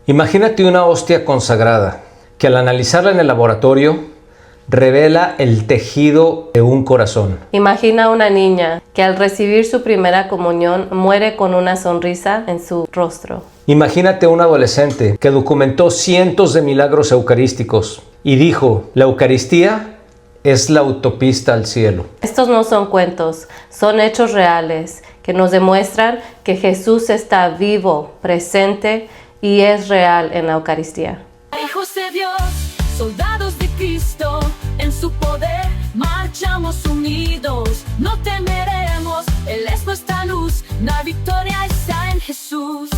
Imagínate una hostia consagrada que al analizarla en el laboratorio revela el tejido de un corazón. Imagina una niña que al recibir su primera comunión muere con una sonrisa en su rostro. Imagínate un adolescente que documentó cientos de milagros eucarísticos y dijo: la Eucaristía es la autopista al cielo. Estos no son cuentos, son hechos reales que nos demuestran que Jesús está vivo, presente y es real en la Eucaristía. Hijos de Dios, soldados de Cristo, en su poder marchamos unidos, no temeremos, Él es nuestra luz, la victoria está en Jesús.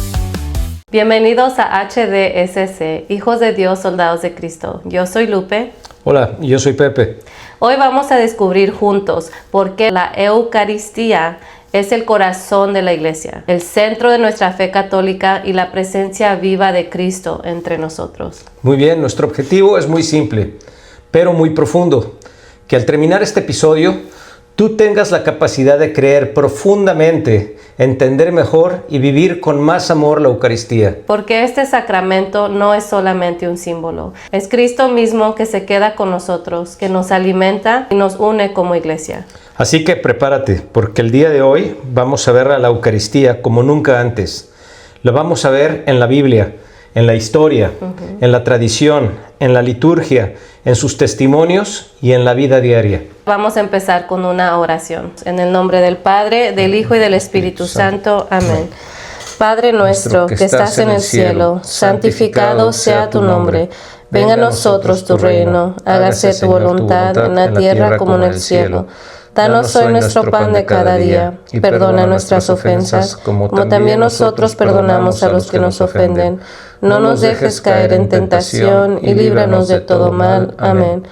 Bienvenidos a HDSC, Hijos de Dios, Soldados de Cristo. Yo soy Lupe. Hola, yo soy Pepe. Hoy vamos a descubrir juntos por qué la Eucaristía es el corazón de la Iglesia, el centro de nuestra fe católica y la presencia viva de Cristo entre nosotros. Muy bien, nuestro objetivo es muy simple, pero muy profundo. Que al terminar este episodio, tú tengas la capacidad de creer profundamente, entender mejor y vivir con más amor la Eucaristía. Porque este sacramento no es solamente un símbolo, es Cristo mismo que se queda con nosotros, que nos alimenta y nos une como Iglesia. Así que prepárate, porque el día de hoy vamos a ver a la Eucaristía como nunca antes. La vamos a ver en la Biblia, en la historia, en la tradición, en la liturgia, en sus testimonios y en la vida diaria. Vamos a empezar con una oración. En el nombre del Padre, del Hijo y del Espíritu Santo. Amén. Padre nuestro que estás en el cielo, santificado sea tu nombre. Venga a nosotros tu reino, hágase tu voluntad en la tierra como en el cielo. Danos hoy nuestro pan de cada día, y perdona nuestras ofensas, como también nosotros perdonamos a los que nos ofenden. No nos dejes caer en tentación, y líbranos de todo mal. Amén.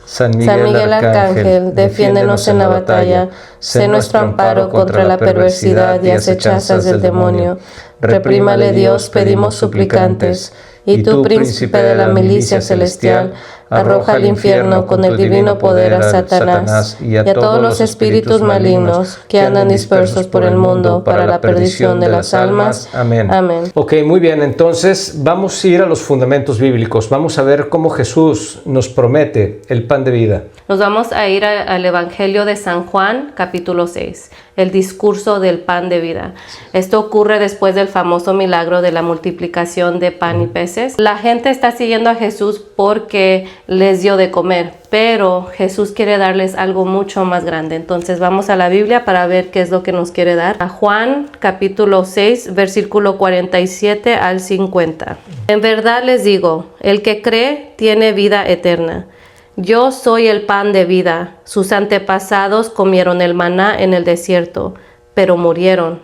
San Miguel Arcángel, defiéndenos en la batalla, sé nuestro amparo contra la perversidad y acechazas del demonio. Reprímale Dios, pedimos suplicantes. Y tú, príncipe de la milicia celestial, arroja al infierno con el divino poder a Satanás y a todos los espíritus malignos que andan dispersos por el mundo para la perdición de las almas. Amén. Amén. Ok, muy bien. Entonces vamos a ir a los fundamentos bíblicos. Vamos a ver cómo Jesús nos promete el pan de vida. Nos vamos a ir al Evangelio de San Juan, capítulo 6, el discurso del pan de vida. Esto ocurre después del famoso milagro de la multiplicación de pan y peces. La gente está siguiendo a Jesús porque les dio de comer, pero Jesús quiere darles algo mucho más grande. Entonces vamos a la Biblia para ver qué es lo que nos quiere dar. A Juan, capítulo 6, versículo 47 al 50. En verdad les digo, el que cree tiene vida eterna. Yo soy el pan de vida. Sus antepasados comieron el maná en el desierto, pero murieron.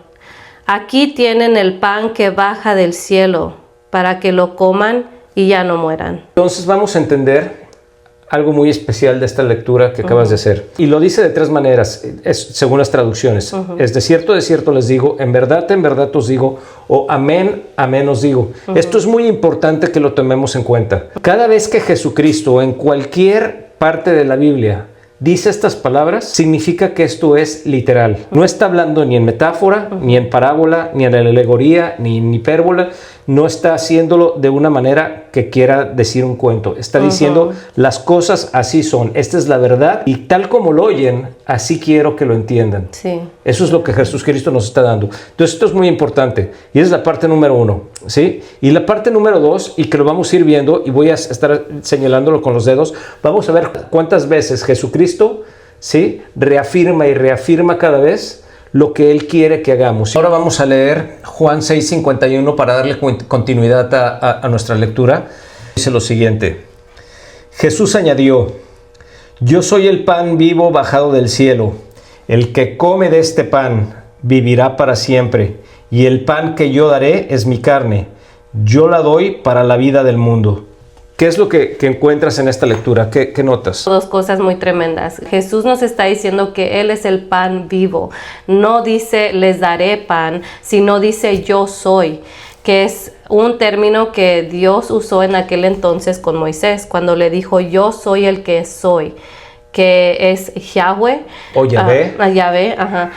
Aquí tienen el pan que baja del cielo, para que lo coman y ya no mueran. Entonces vamos a entender algo muy especial de esta lectura que acabas de hacer. Y lo dice de tres maneras, según las traducciones. Es de cierto les digo, en verdad os digo, o amén, amén os digo. Esto es muy importante que lo tomemos en cuenta. Cada vez que Jesucristo en cualquier parte de la Biblia dice estas palabras, significa que esto es literal. No está hablando ni en metáfora, ni en parábola, ni en alegoría, ni en hipérbola. No está haciéndolo de una manera que quiera decir un cuento. Está diciendo las cosas así son. Esta es la verdad y tal como lo oyen, así quiero que lo entiendan. Sí. Eso es lo que Jesucristo nos está dando. Entonces esto es muy importante y es la parte número 1, ¿sí? Y la parte número 2, y que lo vamos a ir viendo y voy a estar señalándolo con los dedos, vamos a ver cuántas veces Jesucristo, ¿sí?, reafirma y reafirma cada vez lo que Él quiere que hagamos. Ahora vamos a leer Juan 6:51 para darle continuidad a nuestra lectura. Dice lo siguiente: Jesús añadió: yo soy el pan vivo bajado del cielo. El que come de este pan vivirá para siempre, y el pan que yo daré es mi carne. Yo la doy para la vida del mundo. ¿Qué es lo que encuentras en esta lectura? ¿Qué notas? Dos cosas muy tremendas. Jesús nos está diciendo que Él es el pan vivo. No dice les daré pan, sino dice yo soy, que es un término que Dios usó en aquel entonces con Moisés, cuando le dijo yo soy el que soy, que es Yahweh. O Yahvé. Yahvé, ajá.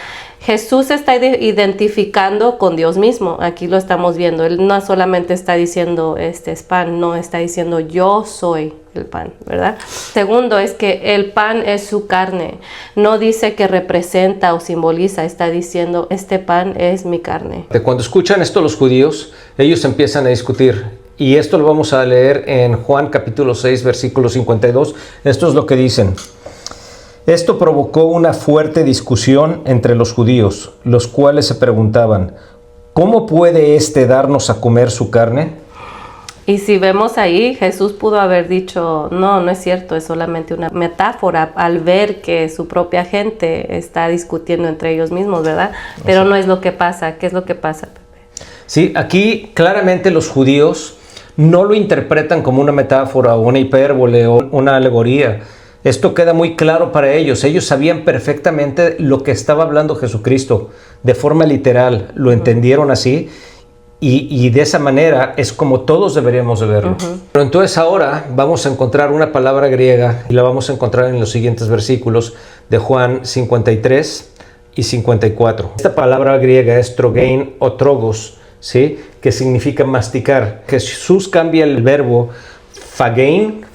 Jesús se está identificando con Dios mismo. Aquí lo estamos viendo. Él no solamente está diciendo este es pan, no, está diciendo yo soy el pan, ¿verdad? Segundo es que el pan es su carne. No dice que representa o simboliza, está diciendo este pan es mi carne. Cuando escuchan esto los judíos, ellos empiezan a discutir. Y esto lo vamos a leer en Juan capítulo 6, versículo 52. Esto es lo que dicen. Esto provocó una fuerte discusión entre los judíos, los cuales se preguntaban, ¿cómo puede éste darnos a comer su carne? Y si vemos ahí, Jesús pudo haber dicho, no es cierto, es solamente una metáfora, al ver que su propia gente está discutiendo entre ellos mismos, ¿verdad? Pero no es lo que pasa. ¿Qué es lo que pasa, Pepe? Sí, aquí claramente los judíos no lo interpretan como una metáfora o una hipérbole o una alegoría. Esto queda muy claro para ellos. Ellos sabían perfectamente lo que estaba hablando Jesucristo de forma literal. Lo entendieron así y de esa manera es como todos deberíamos de verlo. Pero entonces ahora vamos a encontrar una palabra griega y la vamos a encontrar en los siguientes versículos de Juan 53 y 54. Esta palabra griega es trogein o trogos, ¿sí? Que significa masticar. Jesús cambia el verbo fagein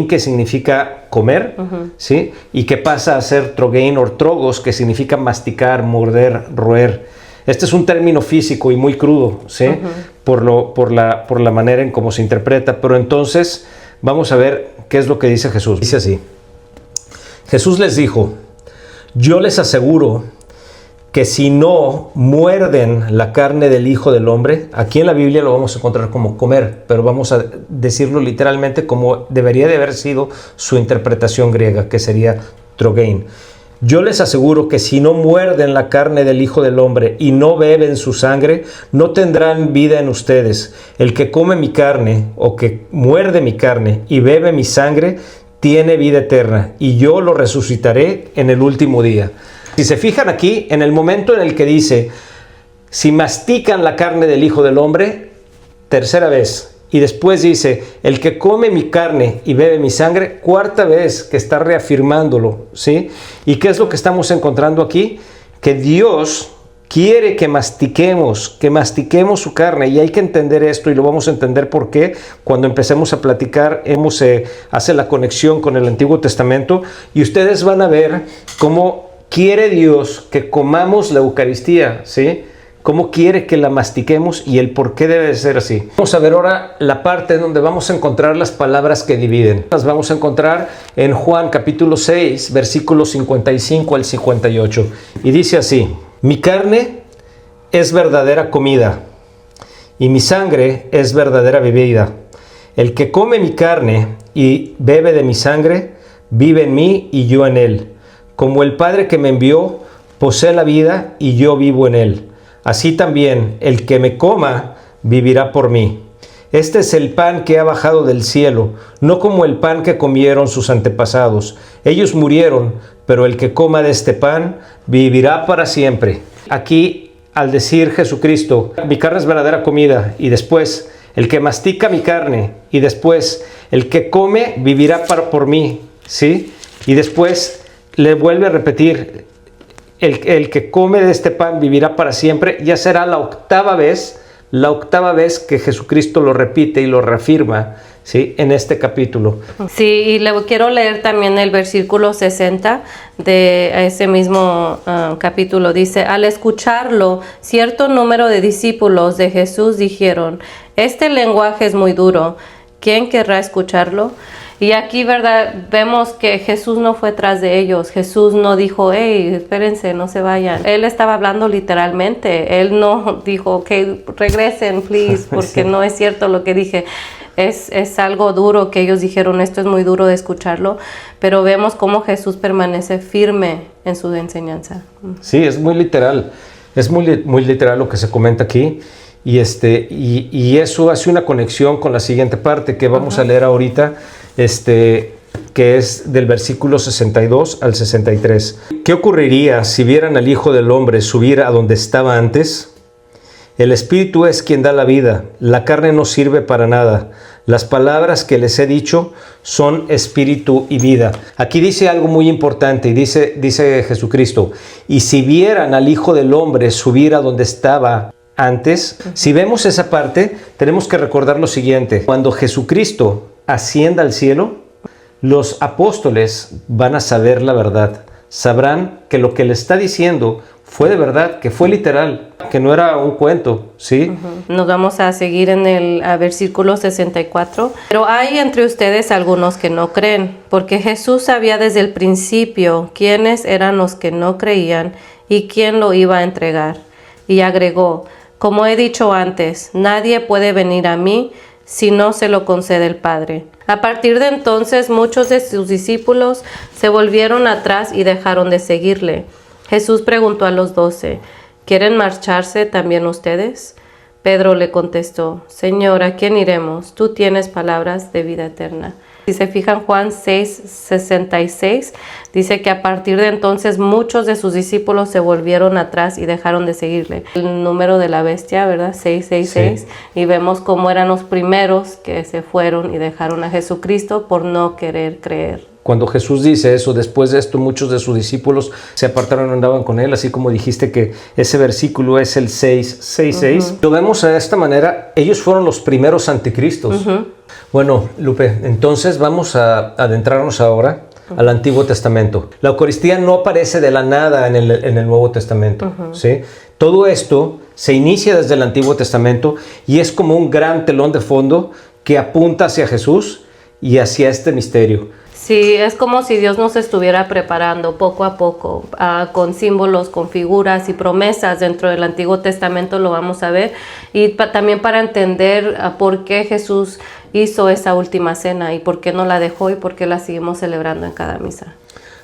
que significa comer, ¿sí? Y que pasa a ser trogein o trogos, que significa masticar, morder, roer. Este es un término físico y muy crudo, ¿sí? Por la manera en cómo se interpreta. Pero entonces vamos a ver qué es lo que dice Jesús. Dice así: Jesús les dijo, yo les aseguro que si no muerden la carne del Hijo del Hombre, aquí en la Biblia lo vamos a encontrar como comer, pero vamos a decirlo literalmente como debería de haber sido su interpretación griega, que sería trogein. Yo les aseguro que si no muerden la carne del Hijo del Hombre y no beben su sangre, no tendrán vida en ustedes. El que come mi carne o que muerde mi carne y bebe mi sangre, tiene vida eterna, y yo lo resucitaré en el último día. Si se fijan aquí, en el momento en el que dice, si mastican la carne del Hijo del Hombre, tercera vez, y después dice, el que come mi carne y bebe mi sangre, cuarta vez que está reafirmándolo, ¿sí? ¿Y qué es lo que estamos encontrando aquí? Que Dios quiere que mastiquemos su carne, y hay que entender esto, y lo vamos a entender por qué cuando empecemos a platicar. Hace la conexión con el Antiguo Testamento, y ustedes van a ver cómo quiere Dios que comamos la Eucaristía, ¿sí? Cómo quiere que la mastiquemos y el por qué debe de ser así. Vamos a ver ahora la parte donde vamos a encontrar las palabras que dividen. Las vamos a encontrar en Juan capítulo 6, versículos 55 al 58. Y dice así: mi carne es verdadera comida y mi sangre es verdadera bebida. El que come mi carne y bebe de mi sangre, vive en mí y yo en él. Como el Padre que me envió posee la vida y yo vivo en él. Así también el que me coma vivirá por mí. Este es el pan que ha bajado del cielo, no como el pan que comieron sus antepasados. Ellos murieron, pero el que coma de este pan vivirá para siempre. Aquí, al decir Jesucristo, mi carne es verdadera comida, y después el que mastica mi carne, y después el que come vivirá por mí, ¿sí? Y después le vuelve a repetir, el que come de este pan vivirá para siempre. Ya será la octava vez que Jesucristo lo repite y lo reafirma, ¿sí? En este capítulo. Sí, y le quiero leer también el versículo 60 de ese mismo capítulo. Dice, al escucharlo, cierto número de discípulos de Jesús dijeron, este lenguaje es muy duro, ¿quién querrá escucharlo? Y aquí, ¿verdad? Vemos que Jesús no fue tras de ellos. Jesús no dijo, hey, espérense, no se vayan. Él estaba hablando literalmente. Él no dijo, ok, regresen, please, porque sí, no es cierto lo que dije. Es algo duro que ellos dijeron, esto es muy duro de escucharlo, pero vemos cómo Jesús permanece firme en su enseñanza. Sí, es muy literal. Es muy literal lo que se comenta aquí. Y eso hace una conexión con la siguiente parte que vamos a leer ahorita, que es del versículo 62 al 63. ¿Qué ocurriría si vieran al Hijo del Hombre subir a donde estaba antes? El Espíritu es quien da la vida, la carne no sirve para nada. Las palabras que les he dicho son espíritu y vida. Aquí dice algo muy importante, y dice Jesucristo, y si vieran al Hijo del Hombre subir a donde estaba antes, si vemos esa parte, tenemos que recordar lo siguiente. Cuando Jesucristo ascienda al cielo, los apóstoles van a saber la verdad. Sabrán que lo que le está diciendo fue de verdad, que fue literal, que no era un cuento, ¿sí? Nos vamos a seguir en el versículo 64. Pero hay entre ustedes algunos que no creen, porque Jesús sabía desde el principio quiénes eran los que no creían y quién lo iba a entregar. Y agregó, como he dicho antes, nadie puede venir a mí si no se lo concede el Padre. A partir de entonces, muchos de sus discípulos se volvieron atrás y dejaron de seguirle. Jesús preguntó a los 12, ¿quieren marcharse también ustedes? Pedro le contestó, Señor, ¿a quién iremos? Tú tienes palabras de vida eterna. Si se fijan, Juan 6:66 dice que a partir de entonces muchos de sus discípulos se volvieron atrás y dejaron de seguirle. El número de la bestia, ¿verdad? 666. Sí. Y vemos cómo eran los primeros que se fueron y dejaron a Jesucristo por no querer creer. Cuando Jesús dice eso, después de esto muchos de sus discípulos se apartaron y no andaban con él, así como dijiste que ese versículo es el 666. Lo vemos de esta manera, ellos fueron los primeros anticristos. Bueno, Lupe, entonces vamos a adentrarnos ahora al Antiguo Testamento. La Eucaristía no aparece de la nada en el Nuevo Testamento, ¿sí? Todo esto se inicia desde el Antiguo Testamento y es como un gran telón de fondo que apunta hacia Jesús y hacia este misterio. Sí, es como si Dios nos estuviera preparando poco a poco, con símbolos, con figuras y promesas dentro del Antiguo Testamento, lo vamos a ver. Y también para entender por qué Jesús hizo esa última cena y por qué no la dejó y por qué la seguimos celebrando en cada misa.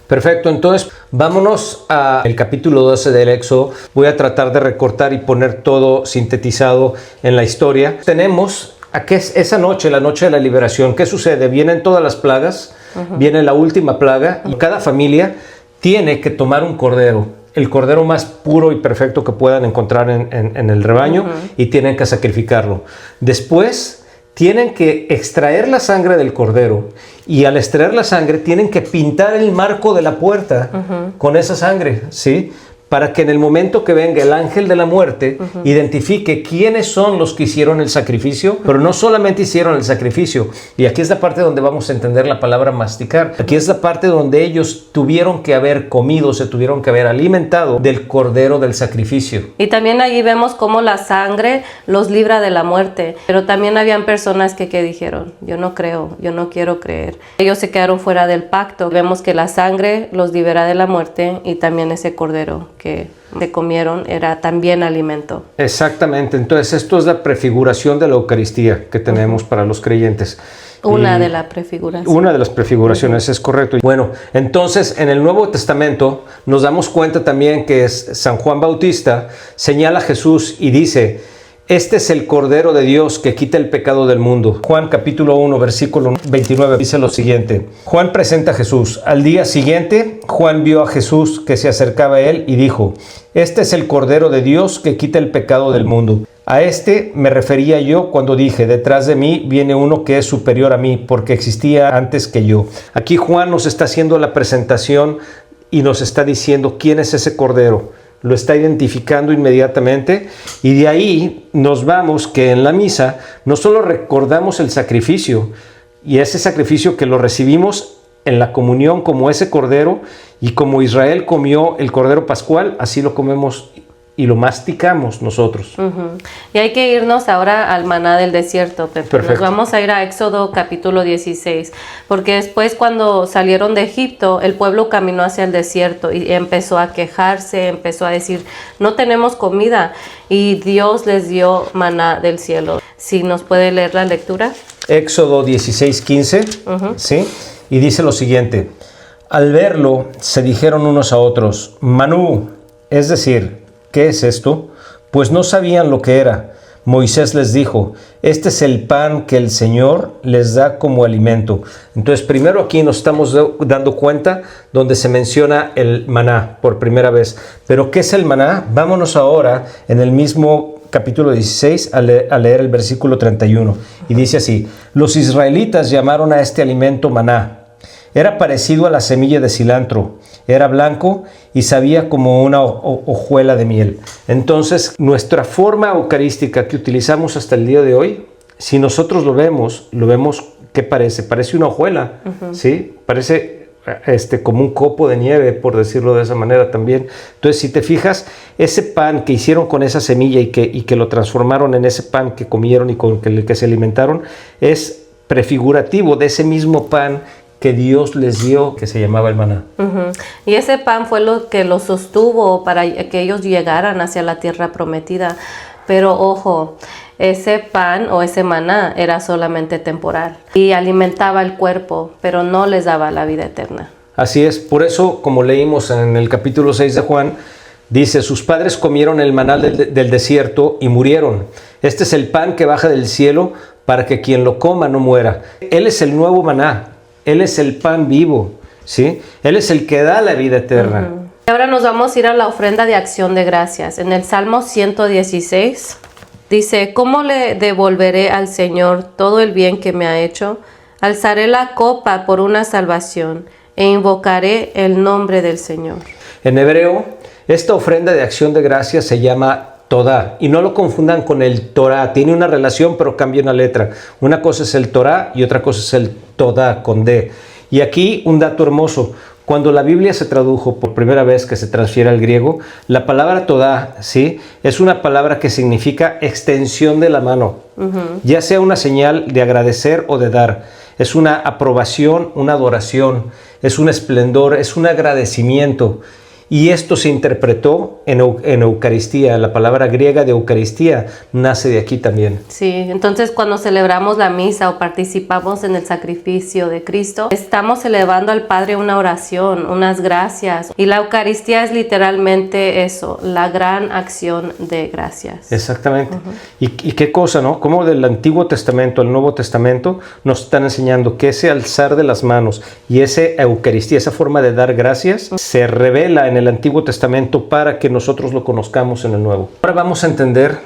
Perfecto, entonces vámonos al capítulo 12 del Éxodo. Voy a tratar de recortar y poner todo sintetizado en la historia. Tenemos esa noche, la noche de la liberación. ¿Qué sucede? Vienen todas las plagas. Viene la última plaga y cada familia tiene que tomar un cordero, el cordero más puro y perfecto que puedan encontrar en el rebaño y tienen que sacrificarlo. Después tienen que extraer la sangre del cordero y al extraer la sangre tienen que pintar el marco de la puerta con esa sangre, ¿sí? Para que en el momento que venga el ángel de la muerte identifique quiénes son los que hicieron el sacrificio, pero no solamente hicieron el sacrificio, y aquí es la parte donde vamos a entender la palabra masticar, aquí es la parte donde ellos tuvieron que haber comido, se tuvieron que haber alimentado del cordero del sacrificio. Y también allí vemos cómo la sangre los libra de la muerte, pero también habían personas que dijeron, yo no creo, yo no quiero creer. Ellos se quedaron fuera del pacto. Vemos que la sangre los libera de la muerte y también ese cordero que se comieron era también alimento. Exactamente, entonces esto es la prefiguración de la Eucaristía que tenemos para los creyentes. Una de las prefiguraciones. Una de las prefiguraciones, es correcto. Bueno, entonces en el Nuevo Testamento nos damos cuenta también que San Juan Bautista señala a Jesús y dice, este es el Cordero de Dios que quita el pecado del mundo. Juan capítulo 1, versículo 29 dice lo siguiente. Juan presenta a Jesús. Al día siguiente, Juan vio a Jesús que se acercaba a él y dijo, este es el Cordero de Dios que quita el pecado del mundo. A este me refería yo cuando dije, detrás de mí viene uno que es superior a mí, porque existía antes que yo. Aquí Juan nos está haciendo la presentación y nos está diciendo quién es ese Cordero. Lo está identificando inmediatamente y de ahí nos vamos que en la misa no solo recordamos el sacrificio y ese sacrificio que lo recibimos en la comunión como ese cordero y como Israel comió el cordero pascual, así lo comemos y lo masticamos nosotros. Y hay que irnos ahora al maná del desierto, Pepe. Perfecto. Nos vamos a ir a Éxodo capítulo 16, porque después cuando salieron de Egipto, el pueblo caminó hacia el desierto y empezó a quejarse, empezó a decir, no tenemos comida, y Dios les dio maná del cielo. ¿Sí nos puede leer la lectura? Éxodo 16:15, ¿sí? Y dice lo siguiente, al verlo se dijeron unos a otros, manú, es decir, ¿qué es esto? Pues no sabían lo que era. Moisés les dijo, este es el pan que el Señor les da como alimento. Entonces, primero aquí nos estamos dando cuenta donde se menciona el maná por primera vez. ¿Pero qué es el maná? Vámonos ahora en el mismo capítulo 16 a leer el versículo 31. Y dice así: los israelitas llamaron a este alimento maná. Era parecido a la semilla de cilantro. Era blanco y sabía como una hojuela de miel. Entonces, nuestra forma eucarística que utilizamos hasta el día de hoy, si nosotros lo vemos, ¿qué parece? Parece una hojuela, ¿sí? Parece como un copo de nieve, por decirlo de esa manera también. Entonces, si te fijas, ese pan que hicieron con esa semilla y que lo transformaron en ese pan que comieron y con el que se alimentaron, es prefigurativo de ese mismo pan que Dios les dio, que se llamaba el maná. Y ese pan fue lo que los sostuvo para que ellos llegaran hacia la tierra prometida. Pero ojo, ese pan o ese maná era solamente temporal y alimentaba el cuerpo, pero no les daba la vida eterna. Así es, por eso, como leímos en el capítulo 6 de Juan, dice: sus padres comieron el maná del desierto y murieron. Este es el pan que baja del cielo para que quien lo coma no muera. Él es el nuevo maná. Él es el pan vivo, ¿sí? Él es el que da la vida eterna. Ahora nos vamos a ir a la ofrenda de acción de gracias. En el Salmo 116 dice: ¿cómo le devolveré al Señor todo el bien que me ha hecho? Alzaré la copa por una salvación e invocaré el nombre del Señor. En hebreo, esta ofrenda de acción de gracias se llama Todá, y no lo confundan con el Torah. Tiene una relación, pero cambia una letra. Una cosa es el Torah y otra cosa es el Todá, con D. Y aquí un dato hermoso: cuando la Biblia se tradujo por primera vez, que se transfiere al griego, la palabra Todá, ¿sí?, es una palabra que significa extensión de la mano, ya sea una señal de agradecer o de dar. Es una aprobación, una adoración, es un esplendor, es un agradecimiento. Y esto se interpretó en Eucaristía. La palabra griega de Eucaristía nace de aquí también. Sí, entonces cuando celebramos la misa o participamos en el sacrificio de Cristo, estamos elevando al Padre una oración, unas gracias. Y la Eucaristía es literalmente eso, la gran acción de gracias. Exactamente. Y qué cosa, ¿no? Como del Antiguo Testamento al Nuevo Testamento nos están enseñando que ese alzar de las manos y esa Eucaristía, esa forma de dar gracias, se revela en el Antiguo Testamento para que nosotros lo conozcamos en el Nuevo. Ahora vamos a entender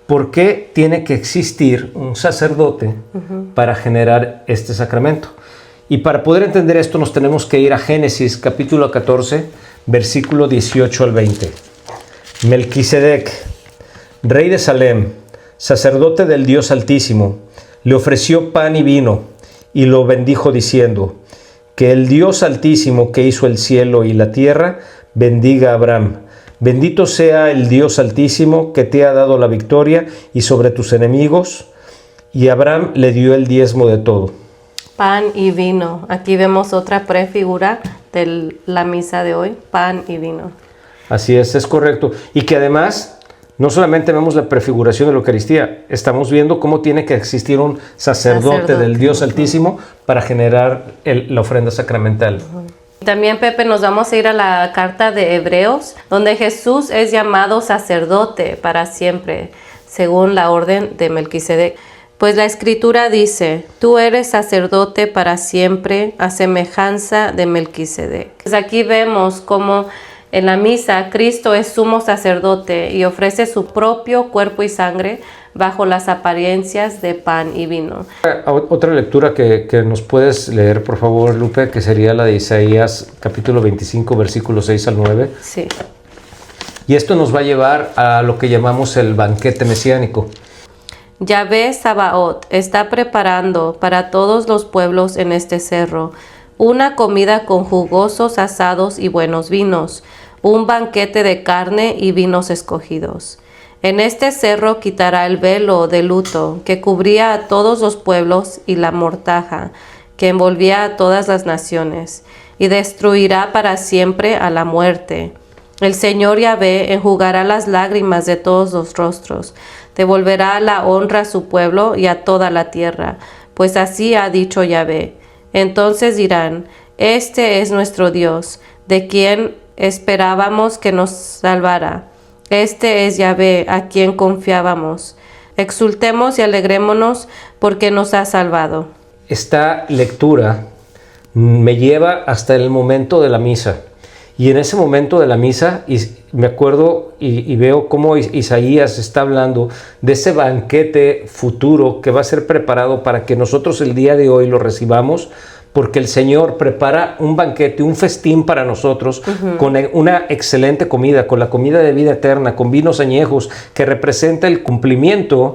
por qué tiene que existir un sacerdote para generar este sacramento. Y para poder entender esto nos tenemos que ir a Génesis capítulo 14, versículo 18 al 20. Melquisedec, rey de Salem, sacerdote del Dios Altísimo, le ofreció pan y vino y lo bendijo diciendo: que el Dios Altísimo que hizo el cielo y la tierra bendiga a Abraham. Bendito sea el Dios Altísimo que te ha dado la victoria y sobre tus enemigos. Y Abraham le dio el diezmo de todo. Pan y vino. Aquí vemos otra prefigura de la misa de hoy. Pan y vino. Así es correcto. Y que además, no solamente vemos la prefiguración de la Eucaristía, estamos viendo cómo tiene que existir un sacerdote del Dios Altísimo para generar la ofrenda sacramental. También, Pepe, nos vamos a ir a la carta de Hebreos, donde Jesús es llamado sacerdote para siempre, según la orden de Melquisedec. Pues la Escritura dice: tú eres sacerdote para siempre, a semejanza de Melquisedec. Pues aquí vemos cómo en la misa Cristo es sumo sacerdote y ofrece su propio cuerpo y sangre bajo las apariencias de pan y vino. Otra lectura que nos puedes leer, por favor, Lupe, que sería la de Isaías capítulo 25, versículos 6 al 9. Sí. Y esto nos va a llevar a lo que llamamos el banquete mesiánico. Yahvé Sabaoth está preparando para todos los pueblos en este cerro una comida con jugosos asados y buenos vinos, un banquete de carne y vinos escogidos. En este cerro quitará el velo de luto que cubría a todos los pueblos y la mortaja que envolvía a todas las naciones, y destruirá para siempre a la muerte. El Señor Yahvé enjugará las lágrimas de todos los rostros, devolverá la honra a su pueblo y a toda la tierra, pues así ha dicho Yahvé. Entonces dirán: este es nuestro Dios, de quien esperábamos que nos salvara. Este es Yahvé, a quien confiábamos. Exultemos y alegrémonos porque nos ha salvado. Esta lectura me lleva hasta el momento de la misa. Y en ese momento de la misa, me acuerdo y veo cómo Isaías está hablando de ese banquete futuro que va a ser preparado para que nosotros el día de hoy lo recibamos, porque el Señor prepara un banquete, un festín para nosotros, con una excelente comida, con la comida de vida eterna, con vinos añejos, que representa el cumplimiento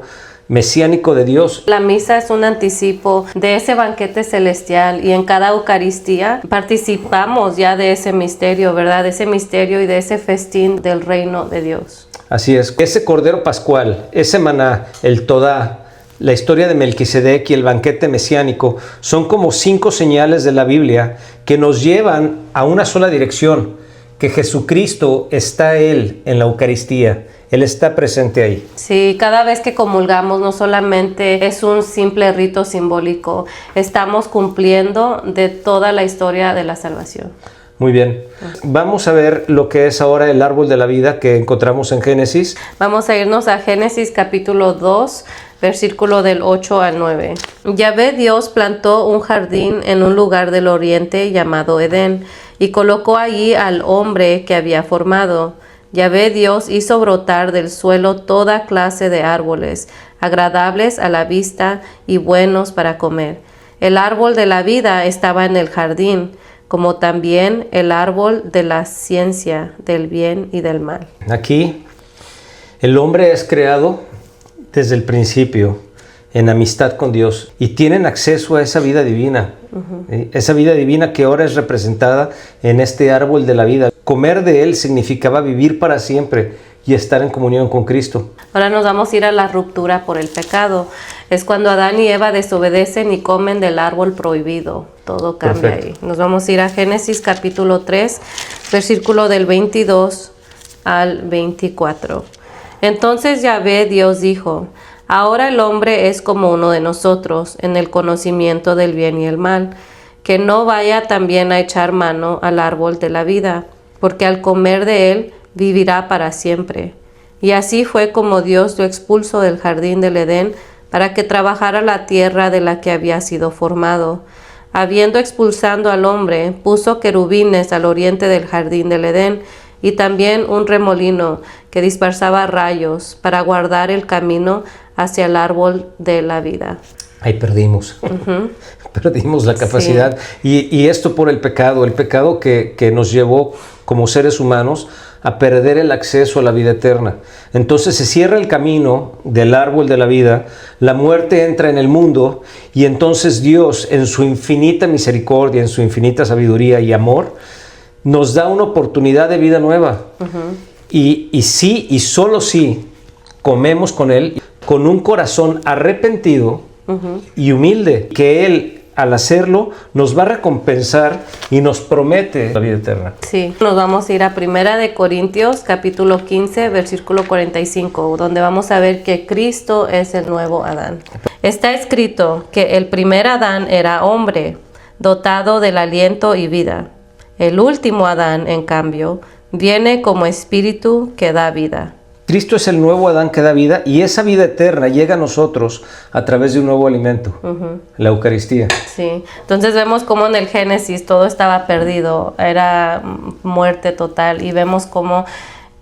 mesiánico de Dios. La misa es un anticipo de ese banquete celestial, y en cada Eucaristía participamos ya de ese misterio, ¿verdad? De ese misterio y de ese festín del reino de Dios. Así es. Ese Cordero Pascual, ese maná, el Todá, la historia de Melquisedec y el banquete mesiánico son como 5 señales de la Biblia que nos llevan a una sola dirección, que Jesucristo está Él en la Eucaristía. Él está presente ahí. Sí, cada vez que comulgamos no solamente es un simple rito simbólico, estamos cumpliendo de toda la historia de la salvación. Muy bien. Vamos a ver lo que es ahora el árbol de la vida que encontramos en Génesis. Vamos a irnos a Génesis capítulo 2, versículo del 8 al 9. Yahvé Dios plantó un jardín en un lugar del oriente llamado Edén, y colocó allí al hombre que había formado. Yahvé Dios hizo brotar del suelo toda clase de árboles, agradables a la vista y buenos para comer. El árbol de la vida estaba en el jardín, como también el árbol de la ciencia del bien y del mal. Aquí, el hombre es creado desde el principio en amistad con Dios y tienen acceso a esa vida divina. Esa vida divina que ahora es representada en este árbol de la vida. Comer de él significaba vivir para siempre y estar en comunión con Cristo. Ahora nos vamos a ir a la ruptura por el pecado. Es cuando Adán y Eva desobedecen y comen del árbol prohibido. Todo cambia. Perfecto. Ahí. Nos vamos a ir a Génesis capítulo 3, versículo del 22 al 24. Entonces Yahvé Dios dijo: ahora el hombre es como uno de nosotros en el conocimiento del bien y el mal, que no vaya también a echar mano al árbol de la vida, porque al comer de él vivirá para siempre. Y así fue como Dios lo expulsó del jardín del Edén para que trabajara la tierra de la que había sido formado. Habiendo expulsado al hombre, puso querubines al oriente del jardín del Edén, y también un remolino que dispersaba rayos para guardar el camino hacia el árbol de la vida. Ahí perdimos. Perdimos la capacidad. Sí. Y esto por el pecado que nos llevó como seres humanos a perder el acceso a la vida eterna. Entonces se cierra el camino del árbol de la vida, la muerte entra en el mundo, y entonces Dios, en su infinita misericordia, en su infinita sabiduría y amor, nos da una oportunidad de vida nueva. Y sí, y solo si comemos con Él, con un corazón arrepentido y humilde, que Él, al hacerlo, nos va a recompensar y nos promete la vida eterna. Sí, nos vamos a ir a 1 Corintios, capítulo 15, versículo 45, donde vamos a ver que Cristo es el nuevo Adán. Está escrito que el primer Adán era hombre, dotado del aliento y vida. El último Adán, en cambio, viene como espíritu que da vida. Cristo es el nuevo Adán que da vida, y esa vida eterna llega a nosotros a través de un nuevo alimento, la Eucaristía. Sí, entonces vemos cómo en el Génesis todo estaba perdido, era muerte total, y vemos cómo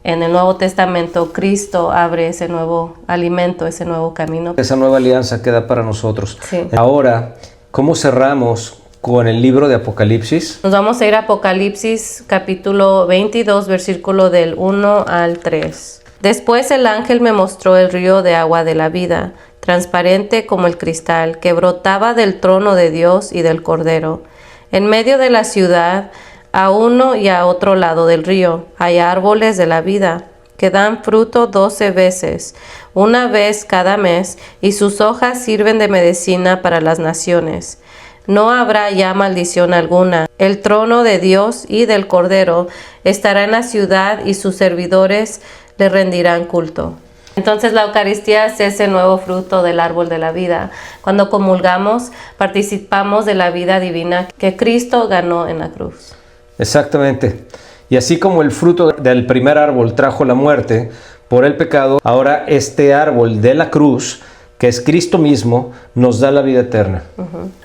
en el Nuevo Testamento Cristo abre ese nuevo alimento, ese nuevo camino. Esa nueva alianza queda para nosotros. Sí. Ahora, ¿cómo cerramos con el libro de Apocalipsis? Nos vamos a ir a Apocalipsis capítulo 22, versículo del 1 al 3. Después el ángel me mostró el río de agua de la vida, transparente como el cristal, que brotaba del trono de Dios y del Cordero. En medio de la ciudad, a uno y a otro lado del río, hay árboles de la vida, que dan fruto 12 veces, una vez cada mes, y sus hojas sirven de medicina para las naciones. No habrá ya maldición alguna. El trono de Dios y del Cordero estará en la ciudad, y sus servidores le rendirán culto. Entonces la Eucaristía es ese nuevo fruto del árbol de la vida. Cuando comulgamos, participamos de la vida divina que Cristo ganó en la cruz. Exactamente. Y así como el fruto del primer árbol trajo la muerte por el pecado, ahora este árbol de la cruz, que es Cristo mismo, nos da la vida eterna.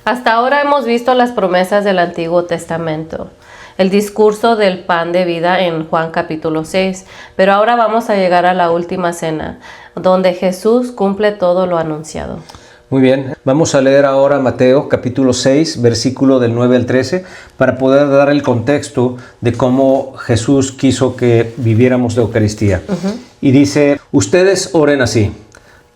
Hasta ahora hemos visto las promesas del Antiguo Testamento. el discurso del pan de vida en Juan capítulo 6. Pero ahora vamos a llegar a la última cena, donde Jesús cumple todo lo anunciado. Muy bien, vamos a leer ahora Mateo capítulo 6, versículo del 9 al 13, para poder dar el contexto de cómo Jesús quiso que viviéramos de Eucaristía. Y dice, ustedes oren así: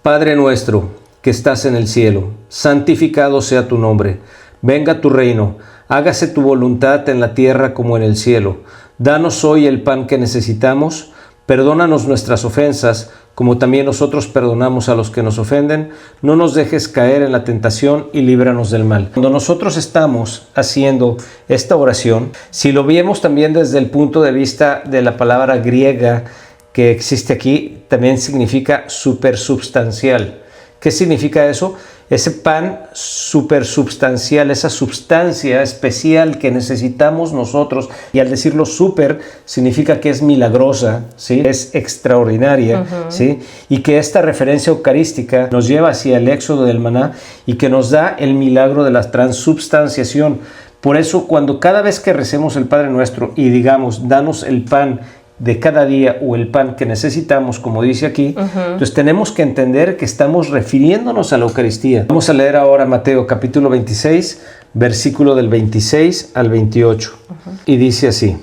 Padre nuestro, que estás en el cielo, santificado sea tu nombre, venga tu reino, hágase tu voluntad en la tierra como en el cielo. Danos hoy el pan que necesitamos, perdónanos nuestras ofensas, como también nosotros perdonamos a los que nos ofenden. No nos dejes caer en la tentación y líbranos del mal. Cuando nosotros estamos haciendo esta oración, si lo vemos también desde el punto de vista de la palabra griega que existe aquí, también significa supersubstancial. ¿Qué significa eso? Ese pan supersubstancial, esa sustancia especial que necesitamos nosotros, y al decirlo super significa que es milagrosa, ¿sí? Es extraordinaria, ¿sí? Y que esta referencia eucarística nos lleva hacia el éxodo del maná y que nos da el milagro de la transubstanciación. Por eso, cuando cada vez que recemos el Padre Nuestro y digamos, danos el pan de cada día o el pan que necesitamos, como dice aquí, entonces tenemos que entender que estamos refiriéndonos a la Eucaristía. Vamos a leer ahora Mateo capítulo 26, versículo del 26 al 28. Y dice así: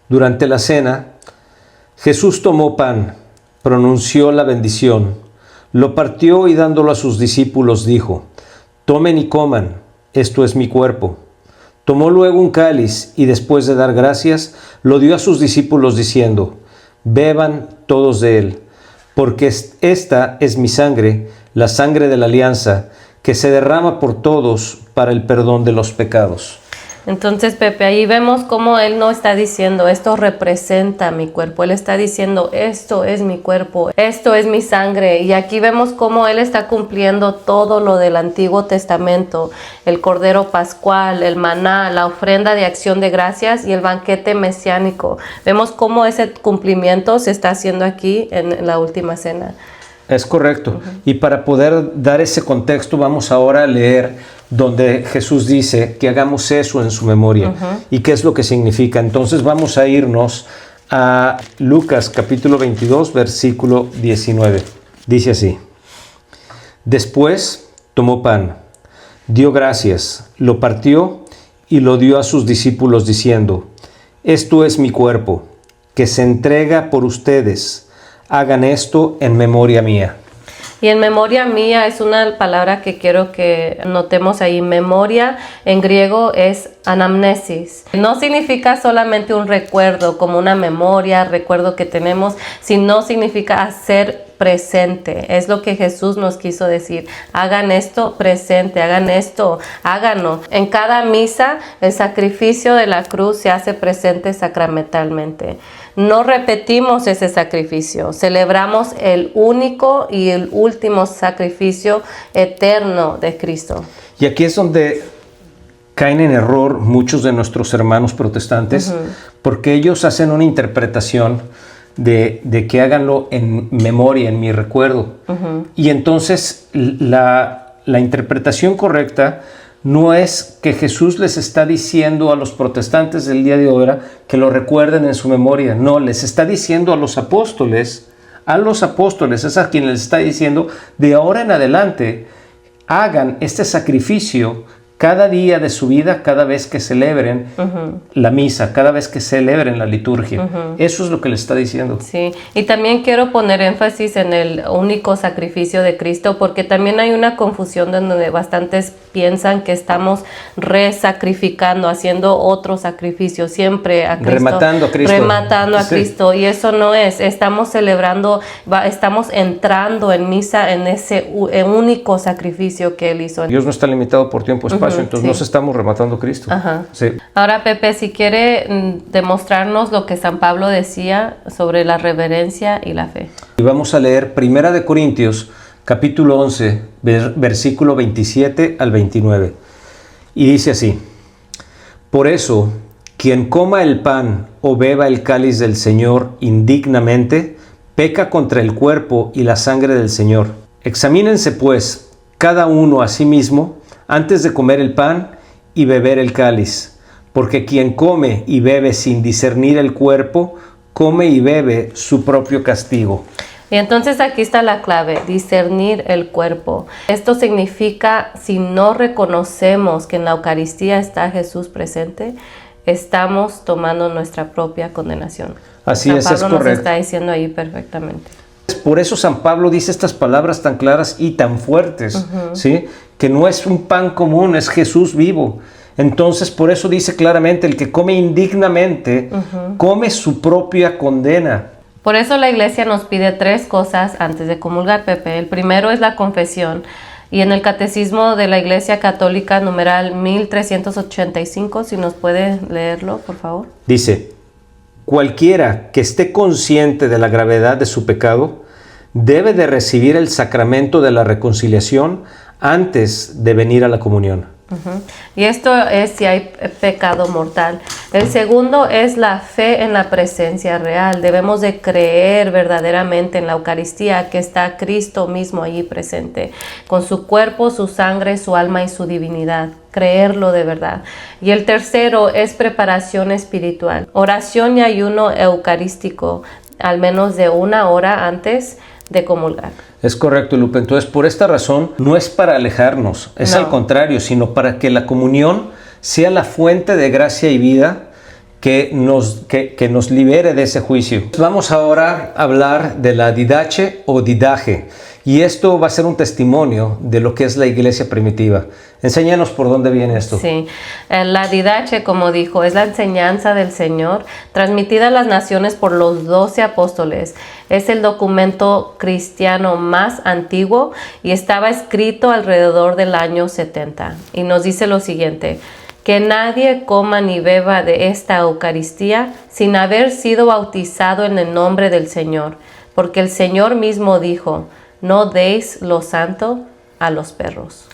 durante la cena, Jesús tomó pan, pronunció la bendición, lo partió y dándolo a sus discípulos dijo: tomen y coman, esto es mi cuerpo. Tomó luego un cáliz y después de dar gracias, lo dio a sus discípulos diciendo: beban todos de él, porque esta es mi sangre, la sangre de la alianza, que se derrama por todos para el perdón de los pecados. Entonces, Pepe, ahí vemos cómo él no está diciendo esto representa mi cuerpo, él está diciendo esto es mi cuerpo, esto es mi sangre. Y aquí vemos cómo él está cumpliendo todo lo del Antiguo Testamento: el Cordero Pascual, el maná, la ofrenda de acción de gracias y el banquete mesiánico. Vemos cómo ese cumplimiento se está haciendo aquí en la última cena. Es correcto. Y para poder dar ese contexto, vamos ahora a leer donde Jesús dice que hagamos eso en su memoria. ¿Y qué es lo que significa? Entonces vamos a irnos a Lucas capítulo 22, versículo 19. Dice así: después tomó pan, dio gracias, lo partió y lo dio a sus discípulos diciendo: esto es mi cuerpo, que se entrega por ustedes. Hagan esto en memoria mía. Y en memoria mía es una palabra que quiero que notemos ahí. Memoria en griego es anamnesis. No significa solamente un recuerdo, como una memoria, recuerdo que tenemos, sino significa hacer presente. Es lo que Jesús nos quiso decir: hagan esto presente, hagan esto, háganlo. En cada misa el sacrificio de la cruz se hace presente sacramentalmente. No repetimos ese sacrificio, celebramos el único y el último sacrificio eterno de Cristo. Y aquí es donde caen en error muchos de nuestros hermanos protestantes, porque ellos hacen una interpretación de que háganlo en memoria, en mi recuerdo. Y entonces la interpretación correcta no es que Jesús les está diciendo a los protestantes del día de ahora que lo recuerden en su memoria. No, les está diciendo a los apóstoles, es a quien les está diciendo: de ahora en adelante hagan este sacrificio cada día de su vida, cada vez que celebren la misa, cada vez que celebren la liturgia. Eso es lo que le está diciendo. Sí, y también quiero poner énfasis en el único sacrificio de Cristo, porque también hay una confusión donde bastantes piensan que estamos resacrificando, haciendo otro sacrificio siempre a Cristo. Rematando a Cristo. Rematando a Cristo, y eso no es. Estamos celebrando, estamos entrando en misa en ese único sacrificio que Él hizo. Dios no está limitado por tiempo y espacio, entonces nos estamos rematando a Cristo. Sí. Ahora, Pepe, si quiere demostrarnos lo que San Pablo decía sobre la reverencia y la fe. Y vamos a leer 1 Corintios capítulo 11, versículo 27 al 29. Y dice así: por eso, quien coma el pan o beba el cáliz del Señor indignamente, peca contra el cuerpo y la sangre del Señor. Examínense pues cada uno a sí mismo antes de comer el pan y beber el cáliz, porque quien come y bebe sin discernir el cuerpo, come y bebe su propio castigo. Y entonces aquí está la clave, discernir el cuerpo. Esto significa, si no reconocemos que en la Eucaristía está Jesús presente, estamos tomando nuestra propia condenación. Así San es Pablo nos correcto. está diciendo ahí perfectamente. Por eso San Pablo dice estas palabras tan claras y tan fuertes, ¿sí? Que no es un pan común, es Jesús vivo. Entonces, por eso dice claramente, el que come indignamente, come su propia condena. Por eso la iglesia nos pide 3 cosas antes de comulgar, Pepe. El primero es la confesión. Y en el Catecismo de la Iglesia Católica, numeral 1385, si nos puede leerlo, por favor. Dice, cualquiera que esté consciente de la gravedad de su pecado, debe de recibir el sacramento de la reconciliación antes de venir a la comunión. Y esto es si hay pecado mortal. El segundo es la fe en la presencia real. Debemos de creer verdaderamente en la Eucaristía, que está Cristo mismo allí presente, con su cuerpo, su sangre, su alma y su divinidad. Creerlo de verdad. Y el tercero es preparación espiritual. Oración y ayuno eucarístico, al menos de 1 hora antes de comulgar. Es correcto, Lupe. Entonces, por esta razón, no es para alejarnos, es al contrario, sino para que la comunión sea la fuente de gracia y vida que nos libere de ese juicio. Vamos ahora a hablar de la didache o didaje, y esto va a ser un testimonio de lo que es la iglesia primitiva. Enséñanos por dónde viene esto. Sí, la didache, como dijo, es la enseñanza del Señor transmitida a las naciones por los 12 apóstoles. Es el documento cristiano más antiguo y estaba escrito alrededor del año 70. Y nos dice lo siguiente: que nadie coma ni beba de esta Eucaristía sin haber sido bautizado en el nombre del Señor, porque el Señor mismo dijo: no deis lo santo a los perros.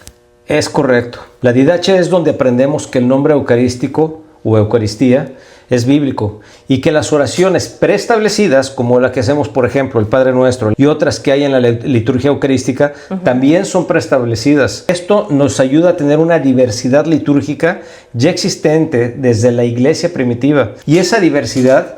Es correcto. La didache es donde aprendemos que el nombre eucarístico o Eucaristía es bíblico y que las oraciones preestablecidas, como la que hacemos, por ejemplo, el Padre Nuestro y otras que hay en la liturgia eucarística, también son preestablecidas. Esto nos ayuda a tener una diversidad litúrgica ya existente desde la iglesia primitiva, y esa diversidad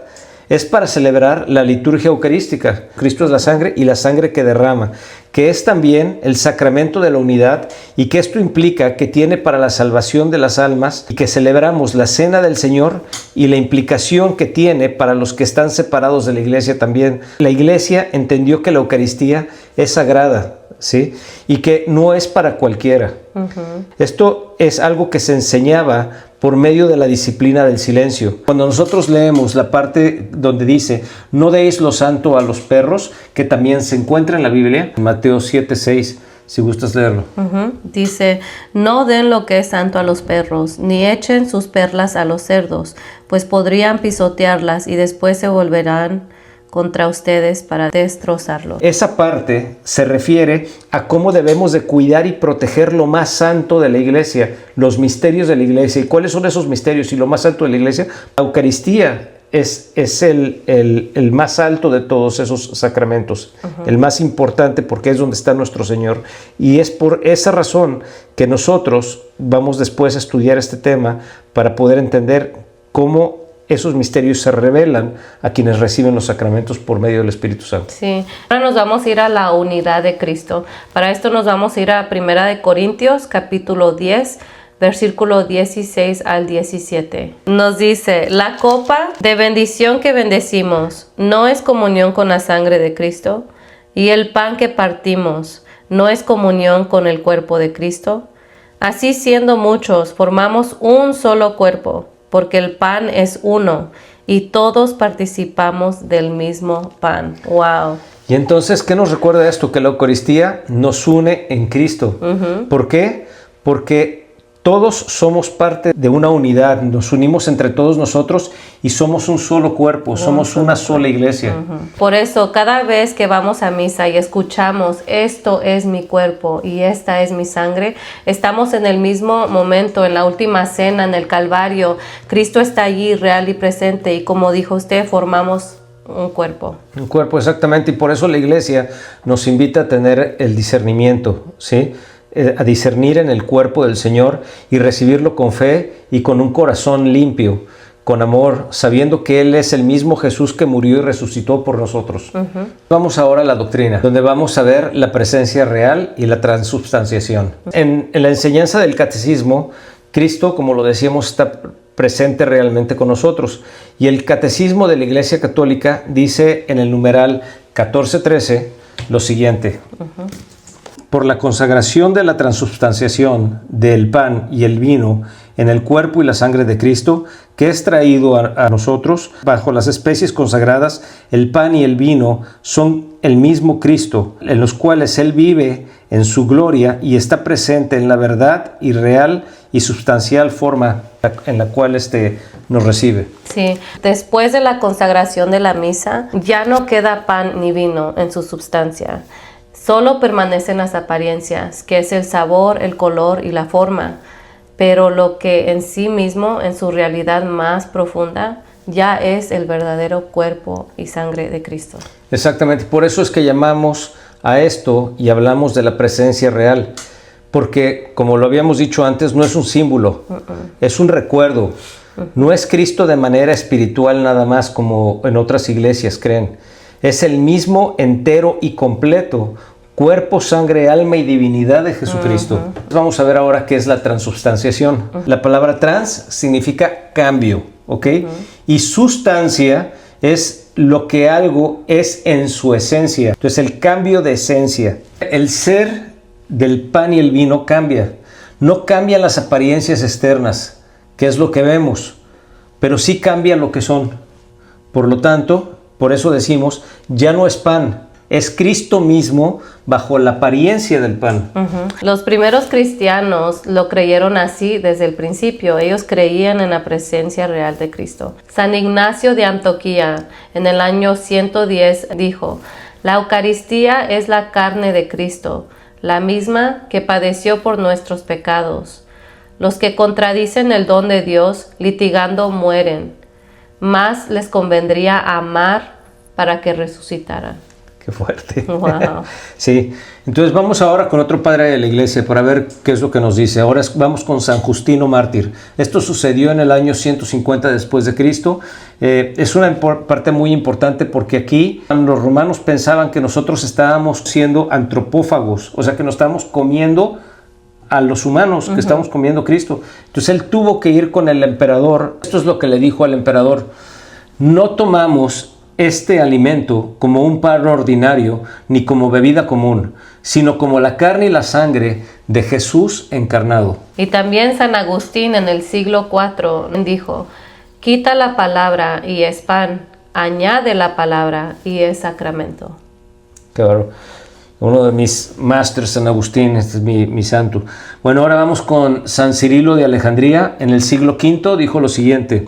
es para celebrar la liturgia eucarística. Cristo es la sangre y la sangre que derrama, que es también el sacramento de la unidad, y que esto implica que tiene para la salvación de las almas, y que celebramos la cena del Señor y la implicación que tiene para los que están separados de la iglesia también. La iglesia entendió que la Eucaristía es sagrada, ¿sí? Y que no es para cualquiera. Esto es algo que se enseñaba por medio de la disciplina del silencio. Cuando nosotros leemos la parte donde dice no deis lo santo a los perros, que también se encuentra en la Biblia, en Mateo 7:6, si gustas leerlo. Dice: no den lo que es santo a los perros, ni echen sus perlas a los cerdos, pues podrían pisotearlas y después se volverán contra ustedes para destrozarlo. Esa parte se refiere a cómo debemos de cuidar y proteger lo más santo de la iglesia, los misterios de la iglesia. ¿Y cuáles son esos misterios y lo más santo de la iglesia? La Eucaristía es el más alto de todos esos sacramentos, el más importante, porque es donde está nuestro Señor. Y es por esa razón que nosotros vamos después a estudiar este tema para poder entender cómo esos misterios se revelan a quienes reciben los sacramentos por medio del Espíritu Santo. Sí. Ahora nos vamos a ir a la unidad de Cristo. Para esto nos vamos a ir a 1 Corintios, capítulo 10, versículo 16 al 17. Nos dice: la copa de bendición que bendecimos no es comunión con la sangre de Cristo, y el pan que partimos no es comunión con el cuerpo de Cristo. Así, siendo muchos, formamos un solo cuerpo, porque el pan es uno y todos participamos del mismo pan. ¡Wow! Y entonces, ¿qué nos recuerda esto? Que la Eucaristía nos une en Cristo. ¿Por qué? Porque todos somos parte de una unidad, nos unimos entre todos nosotros y somos un solo cuerpo, somos una sola iglesia. Por eso, cada vez que vamos a misa y escuchamos esto es mi cuerpo y esta es mi sangre, estamos en el mismo momento, en la última cena, en el Calvario. Cristo está allí real y presente, y como dijo usted, formamos un cuerpo. Un cuerpo, exactamente, y por eso la iglesia nos invita a tener el discernimiento, ¿sí? a discernir en el cuerpo del Señor y recibirlo con fe y con un corazón limpio, con amor, sabiendo que Él es el mismo Jesús que murió y resucitó por nosotros. Vamos ahora a la doctrina, donde vamos a ver la presencia real y la transubstanciación. En la enseñanza del catecismo, Cristo, como lo decíamos, está presente realmente con nosotros. Y el catecismo de la Iglesia Católica dice en el numeral 1413 lo siguiente. Por la consagración de la transubstanciación del pan y el vino en el cuerpo y la sangre de Cristo, que es traído a nosotros bajo las especies consagradas, el pan y el vino son el mismo Cristo, en los cuales Él vive en su gloria y está presente en la verdad y real y sustancial forma en la cual nos recibe. Sí, después de la consagración de la misa, ya no queda pan ni vino en su sustancia. Solo permanecen las apariencias, que es el sabor, el color y la forma, pero lo que en sí mismo, en su realidad más profunda, ya es el verdadero cuerpo y sangre de Cristo. Exactamente, por eso es que llamamos a esto y hablamos de la presencia real, porque como lo habíamos dicho antes, no es un símbolo, es un recuerdo. No es Cristo de manera espiritual nada más como en otras iglesias creen. Es el mismo entero y completo cuerpo, sangre, alma y divinidad de Jesucristo. Vamos a ver ahora qué es la transubstanciación. La palabra trans significa cambio, ¿ok? Y sustancia es lo que algo es en su esencia. Entonces el cambio de esencia. El ser del pan y el vino cambia. No cambian las apariencias externas, que es lo que vemos, pero sí cambia lo que son. Por lo tanto, por eso decimos, ya no es pan, es Cristo mismo bajo la apariencia del pan. Los primeros cristianos lo creyeron así desde el principio. Ellos creían en la presencia real de Cristo. San Ignacio de Antioquía, en el año 110, dijo: la Eucaristía es la carne de Cristo, la misma que padeció por nuestros pecados. Los que contradicen el don de Dios, litigando, mueren. Más les convendría amar para que resucitara. Qué fuerte. Wow. Sí, entonces vamos ahora con otro padre de la iglesia para ver qué es lo que nos dice. Ahora vamos con San Justino Mártir. Esto sucedió en el año 150 después de Cristo. Es una parte muy importante porque aquí los romanos pensaban que nosotros estábamos siendo antropófagos, o sea que nos estábamos comiendo a los humanos, que estamos comiendo Cristo. Entonces él tuvo que ir con el emperador. Esto es lo que le dijo al emperador: no tomamos este alimento como un pan ordinario ni como bebida común, sino como la carne y la sangre de Jesús encarnado. Y también San Agustín en el siglo IV dijo: quita la palabra y es pan, añade la palabra y es sacramento. Claro. Uno de mis másters, San Agustín, este es mi santo. Bueno, ahora vamos con San Cirilo de Alejandría. En el siglo V dijo lo siguiente: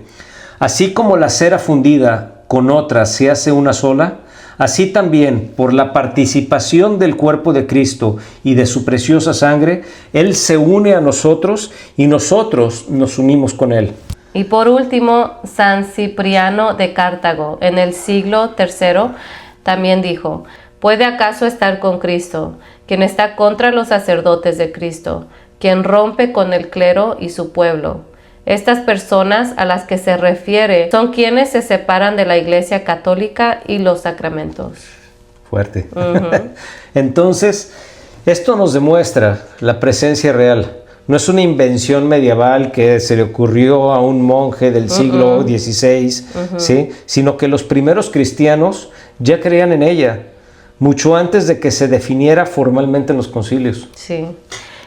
así como la cera fundida con otra se hace una sola, así también por la participación del cuerpo de Cristo y de su preciosa sangre, Él se une a nosotros y nosotros nos unimos con Él. Y por último, San Cipriano de Cartago, en el siglo III, también dijo: ¿puede acaso estar con Cristo, quien está contra los sacerdotes de Cristo, quien rompe con el clero y su pueblo? Estas personas a las que se refiere son quienes se separan de la Iglesia Católica y los sacramentos. Fuerte. Entonces, esto nos demuestra la presencia real. No es una invención medieval que se le ocurrió a un monje del siglo XVI, ¿sí? Sino que los primeros cristianos ya creían en ella, mucho antes de que se definiera formalmente en los concilios. Sí.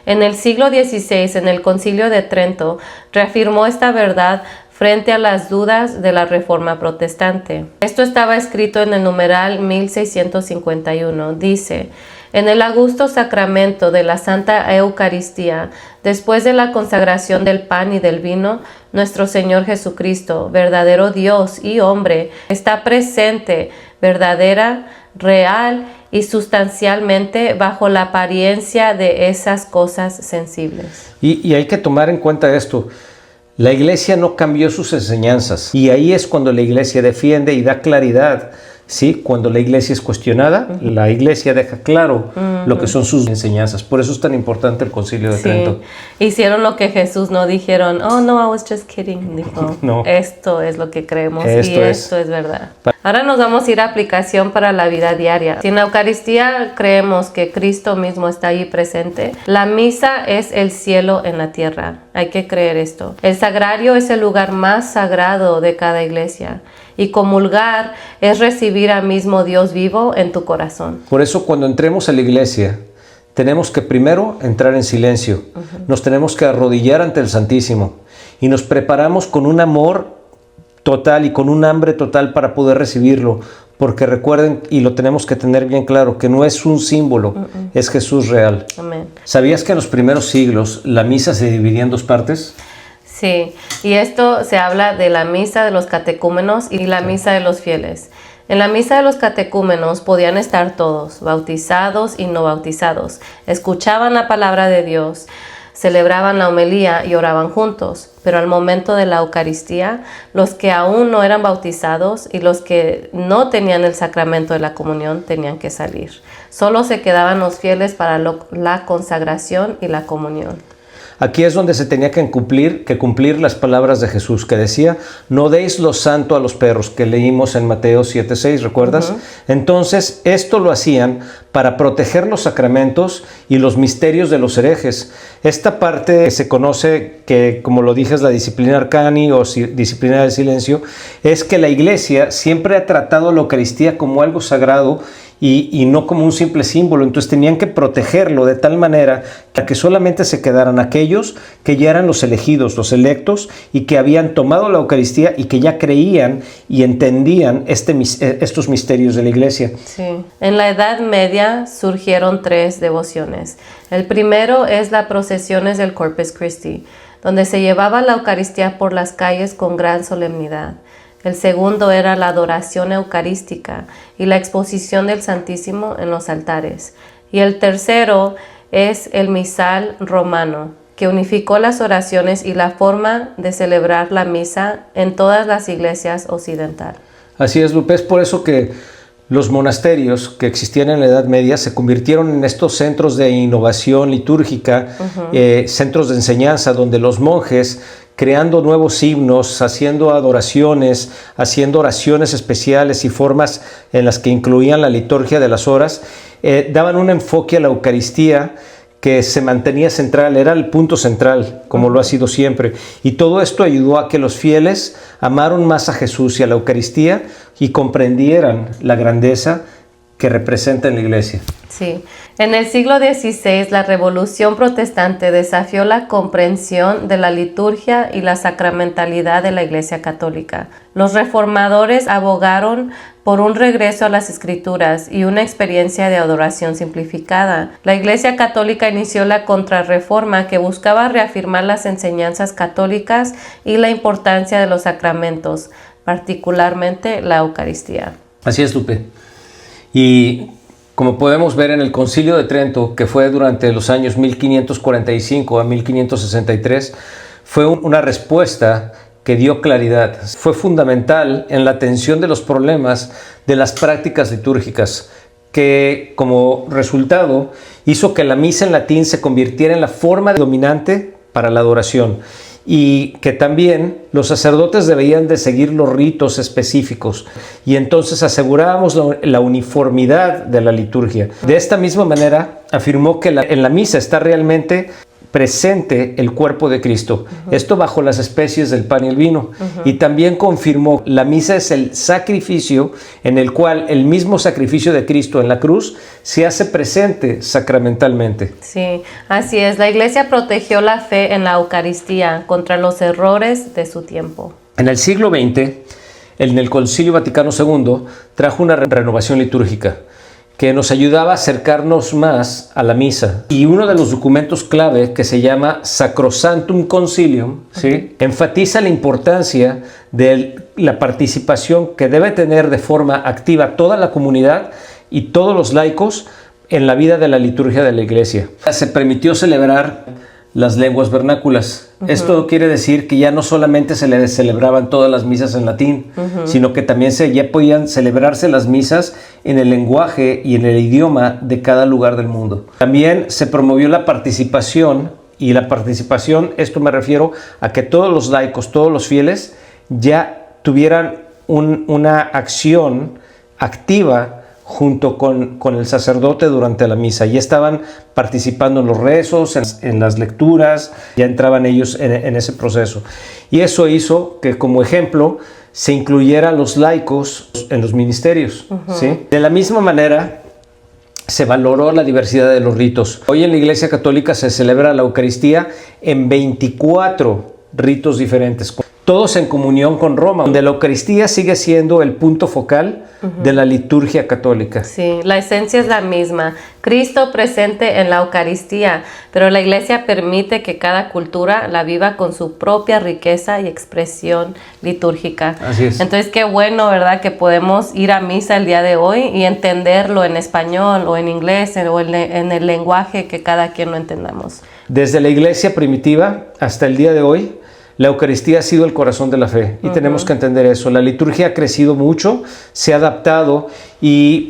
En el siglo XVI, en el Concilio de Trento, reafirmó esta verdad frente a las dudas de la Reforma Protestante. Esto estaba escrito en el numeral 1651. Dice: en el augusto sacramento de la Santa Eucaristía, después de la consagración del pan y del vino, nuestro Señor Jesucristo, verdadero Dios y hombre, está presente, verdadera, real y sustancialmente bajo la apariencia de esas cosas sensibles. Y hay que tomar en cuenta esto. La iglesia no cambió sus enseñanzas, y ahí es cuando la iglesia defiende y da claridad ¿sí? Cuando la iglesia es cuestionada, la iglesia deja claro lo que son sus enseñanzas. Por eso es tan importante el Concilio de Trento. Hicieron lo que Jesús, no dijeron, oh no, I was just kidding. Dijo, No. Esto es lo que creemos Esto y es. esto es verdad. Ahora nos vamos a ir a aplicación para la vida diaria. Si en la Eucaristía creemos que Cristo mismo está ahí presente, la misa es el cielo en la tierra. Hay que creer esto. El sagrario es el lugar más sagrado de cada iglesia. Y comulgar es recibir al mismo Dios vivo en tu corazón. Por eso cuando entremos a la iglesia, tenemos que primero entrar en silencio. Nos tenemos que arrodillar ante el Santísimo. Y nos preparamos con un amor total y con un hambre total para poder recibirlo. Porque recuerden, y lo tenemos que tener bien claro, que no es un símbolo, es Jesús real. Amén. ¿Sabías que en los primeros siglos la misa se dividía en dos partes? Sí, y esto se habla de la misa de los catecúmenos y la misa de los fieles. En la misa de los catecúmenos podían estar todos, bautizados y no bautizados. Escuchaban la palabra de Dios, celebraban la homilía y oraban juntos. Pero al momento de la Eucaristía, los que aún no eran bautizados y los que no tenían el sacramento de la comunión tenían que salir. Solo se quedaban los fieles para la consagración y la comunión. Aquí es donde se tenía que cumplir las palabras de Jesús, que decía, no deis lo santo a los perros, que leímos en Mateo 7:6, ¿recuerdas? Entonces, esto lo hacían para proteger los sacramentos y los misterios de los herejes. Esta parte se conoce que, como lo dije, es la disciplina arcani o disciplina del silencio, es que la Iglesia siempre ha tratado la Eucaristía como algo sagrado y no como un simple símbolo. Entonces tenían que protegerlo de tal manera que solamente se quedaran aquellos que ya eran los elegidos, los electos, y que habían tomado la Eucaristía y que ya creían y entendían estos misterios de la Iglesia. Sí. En la Edad Media surgieron 3 devociones. El primero es las procesiones del Corpus Christi, donde se llevaba la Eucaristía por las calles con gran solemnidad. El segundo era la adoración eucarística y la exposición del Santísimo en los altares. Y el tercero es el misal romano, que unificó las oraciones y la forma de celebrar la misa en todas las iglesias occidentales. Así es, Lupe, es por eso que los monasterios que existían en la Edad Media se convirtieron en estos centros de innovación litúrgica, centros de enseñanza donde los monjes, creando nuevos himnos, haciendo adoraciones, haciendo oraciones especiales y formas en las que incluían la liturgia de las horas, daban un enfoque a la Eucaristía que se mantenía central, era el punto central, como lo ha sido siempre. Y todo esto ayudó a que los fieles amaron más a Jesús y a la Eucaristía y comprendieran la grandeza que representa en la Iglesia. Sí. En el siglo XVI, la Revolución Protestante desafió la comprensión de la liturgia y la sacramentalidad de la Iglesia Católica. Los reformadores abogaron por un regreso a las Escrituras y una experiencia de adoración simplificada. La Iglesia Católica inició la Contrarreforma, que buscaba reafirmar las enseñanzas católicas y la importancia de los sacramentos, particularmente la Eucaristía. Así es, Lupe. Y como podemos ver en el Concilio de Trento, que fue durante los años 1545 a 1563, fue una respuesta que dio claridad. Fue fundamental en la atención de los problemas de las prácticas litúrgicas, que como resultado hizo que la misa en latín se convirtiera en la forma dominante para la adoración, y que también los sacerdotes debían de seguir los ritos específicos, y entonces asegurábamos la uniformidad de la liturgia. De esta misma manera afirmó que en la misa está realmente presente el cuerpo de Cristo, esto bajo las especies del pan y el vino, y también confirmó la misa es el sacrificio en el cual el mismo sacrificio de Cristo en la cruz se hace presente sacramentalmente. Sí, así es. La Iglesia protegió la fe en la Eucaristía contra los errores de su tiempo. En el siglo XX, en el Concilio Vaticano II, trajo una renovación litúrgica que nos ayudaba a acercarnos más a la misa. Y uno de los documentos clave, que se llama Sacrosanctum Concilium, ¿sí?, enfatiza la importancia de la participación que debe tener de forma activa toda la comunidad y todos los laicos en la vida de la liturgia de la Iglesia. Se permitió celebrar las lenguas vernáculas. Esto quiere decir que ya no solamente se le celebraban todas las misas en latín, sino que también ya podían celebrarse las misas en el lenguaje y en el idioma de cada lugar del mundo. También se promovió la participación, y la participación, esto me refiero a que todos los laicos, todos los fieles, ya tuvieran una acción activa junto con el sacerdote durante la misa. Ya estaban participando en los rezos, en las lecturas, ya entraban ellos en ese proceso. Y eso hizo que, como ejemplo, se incluyera a los laicos en los ministerios. ¿Sí? De la misma manera, se valoró la diversidad de los ritos. Hoy en la Iglesia Católica se celebra la Eucaristía en 24 ritos diferentes, todos en comunión con Roma, donde la Eucaristía sigue siendo el punto focal de la liturgia católica. Sí, la esencia es la misma. Cristo presente en la Eucaristía, pero la Iglesia permite que cada cultura la viva con su propia riqueza y expresión litúrgica. Así es. Entonces, qué bueno, ¿verdad?, que podemos ir a misa el día de hoy y entenderlo en español o en inglés o en el lenguaje que cada quien lo entendamos. Desde la Iglesia primitiva hasta el día de hoy, la Eucaristía ha sido el corazón de la fe y tenemos que entender eso. La liturgia ha crecido mucho, se ha adaptado,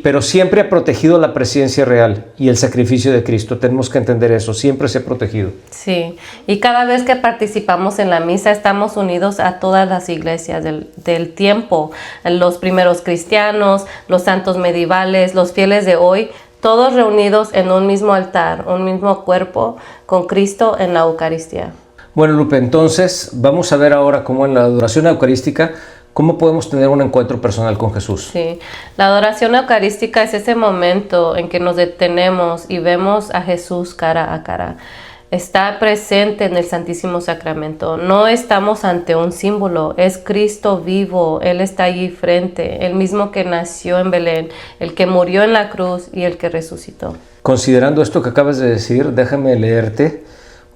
pero siempre ha protegido la presencia real y el sacrificio de Cristo. Tenemos que entender eso, siempre se ha protegido. Sí, y cada vez que participamos en la misa estamos unidos a todas las iglesias del tiempo, los primeros cristianos, los santos medievales, los fieles de hoy, todos reunidos en un mismo altar, un mismo cuerpo con Cristo en la Eucaristía. Bueno, Lupe, entonces vamos a ver ahora cómo en la adoración eucarística, cómo podemos tener un encuentro personal con Jesús. Sí, la adoración eucarística es ese momento en que nos detenemos y vemos a Jesús cara a cara. Está presente en el Santísimo Sacramento. No estamos ante un símbolo, es Cristo vivo. Él está allí frente, el mismo que nació en Belén, el que murió en la cruz y el que resucitó. Considerando esto que acabas de decir, déjame leerte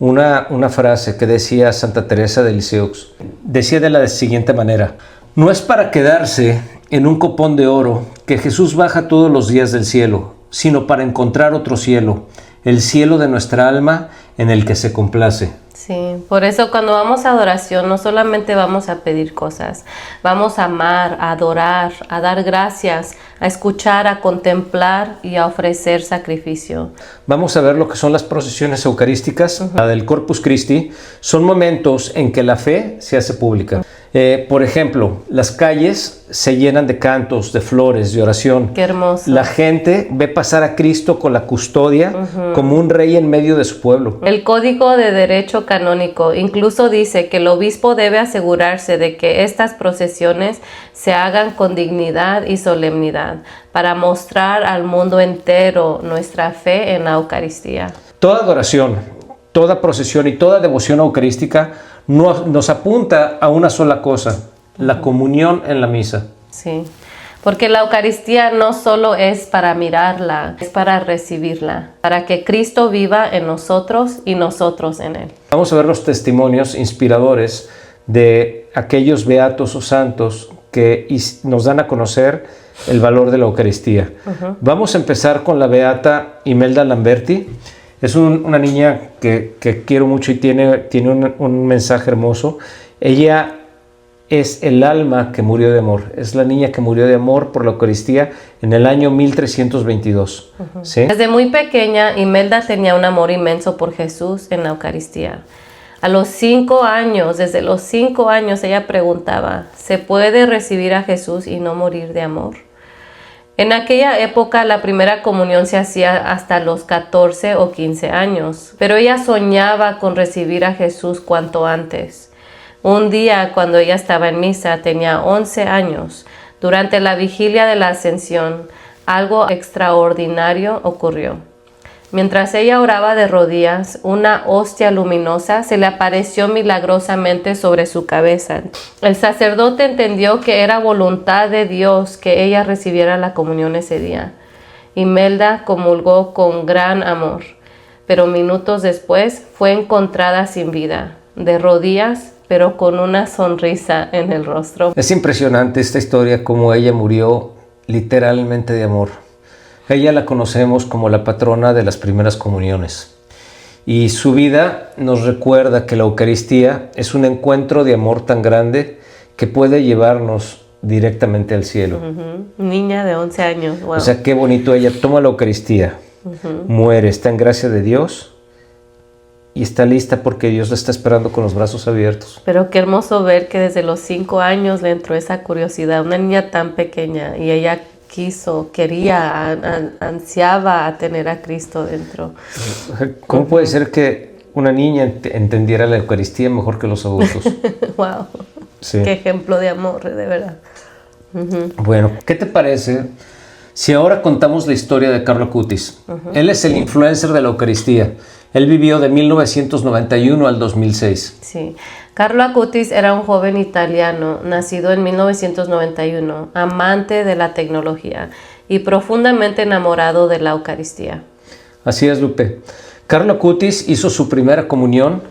una frase que decía Santa Teresa de Lisieux. Decía de la siguiente manera: no es para quedarse en un copón de oro que Jesús baja todos los días del cielo, sino para encontrar otro cielo, el cielo de nuestra alma en el que se complace. Sí, por eso cuando vamos a adoración no solamente vamos a pedir cosas, vamos a amar, a adorar, a dar gracias, a escuchar, a contemplar y a ofrecer sacrificio. Vamos a ver lo que son las procesiones eucarísticas. La del Corpus Christi son momentos en que la fe se hace pública. Por ejemplo, las calles se llenan de cantos, de flores, de oración. Qué hermoso. La gente ve pasar a Cristo con la custodia como un rey en medio de su pueblo. El Código de Derecho Canónico incluso dice que el obispo debe asegurarse de que estas procesiones se hagan con dignidad y solemnidad para mostrar al mundo entero nuestra fe en la Eucaristía. Toda adoración, toda procesión y toda devoción eucarística nos apunta a una sola cosa: la comunión en la misa. Sí, porque la Eucaristía no solo es para mirarla, es para recibirla, para que Cristo viva en nosotros y nosotros en Él. Vamos a ver los testimonios inspiradores de aquellos beatos o santos que nos dan a conocer el valor de la Eucaristía. Vamos a empezar con la beata Imelda Lamberti. Es una niña que quiero mucho y tiene un mensaje hermoso. Ella es el alma que murió de amor. Es la niña que murió de amor por la Eucaristía en el año 1322. ¿Sí? Desde muy pequeña, Imelda tenía un amor inmenso por Jesús en la Eucaristía. A los 5 años, desde los 5 años, ella preguntaba: ¿se puede recibir a Jesús y no morir de amor? En aquella época la primera comunión se hacía hasta los 14 o 15 años, pero ella soñaba con recibir a Jesús cuanto antes. Un día, cuando ella estaba en misa, tenía 11 años, durante la vigilia de la Ascensión, algo extraordinario ocurrió. Mientras ella oraba de rodillas, una hostia luminosa se le apareció milagrosamente sobre su cabeza. El sacerdote entendió que era voluntad de Dios que ella recibiera la comunión ese día. Imelda comulgó con gran amor, pero minutos después fue encontrada sin vida, de rodillas, pero con una sonrisa en el rostro. Es impresionante esta historia, como ella murió literalmente de amor. Ella la conocemos como la patrona de las primeras comuniones. Y su vida nos recuerda que la Eucaristía es un encuentro de amor tan grande que puede llevarnos directamente al cielo. Niña de 11 años. Wow. O sea, qué bonito ella toma la Eucaristía, muere, está en gracia de Dios y está lista porque Dios la está esperando con los brazos abiertos. Pero qué hermoso ver que desde los 5 años le entró esa curiosidad. Una niña tan pequeña y ella quería, ansiaba a tener a Cristo dentro. ¿Cómo puede ser que una niña entendiera la Eucaristía mejor que los adultos? Wow. Sí. Qué ejemplo de amor, de verdad. Bueno, ¿qué te parece si ahora contamos la historia de Carlo Acutis? Él es el influencer de la Eucaristía. Él vivió de 1991 al 2006. Sí. Carlo Acutis era un joven italiano, nacido en 1991, amante de la tecnología y profundamente enamorado de la Eucaristía. Así es, Lupe. Carlo Acutis hizo su primera comunión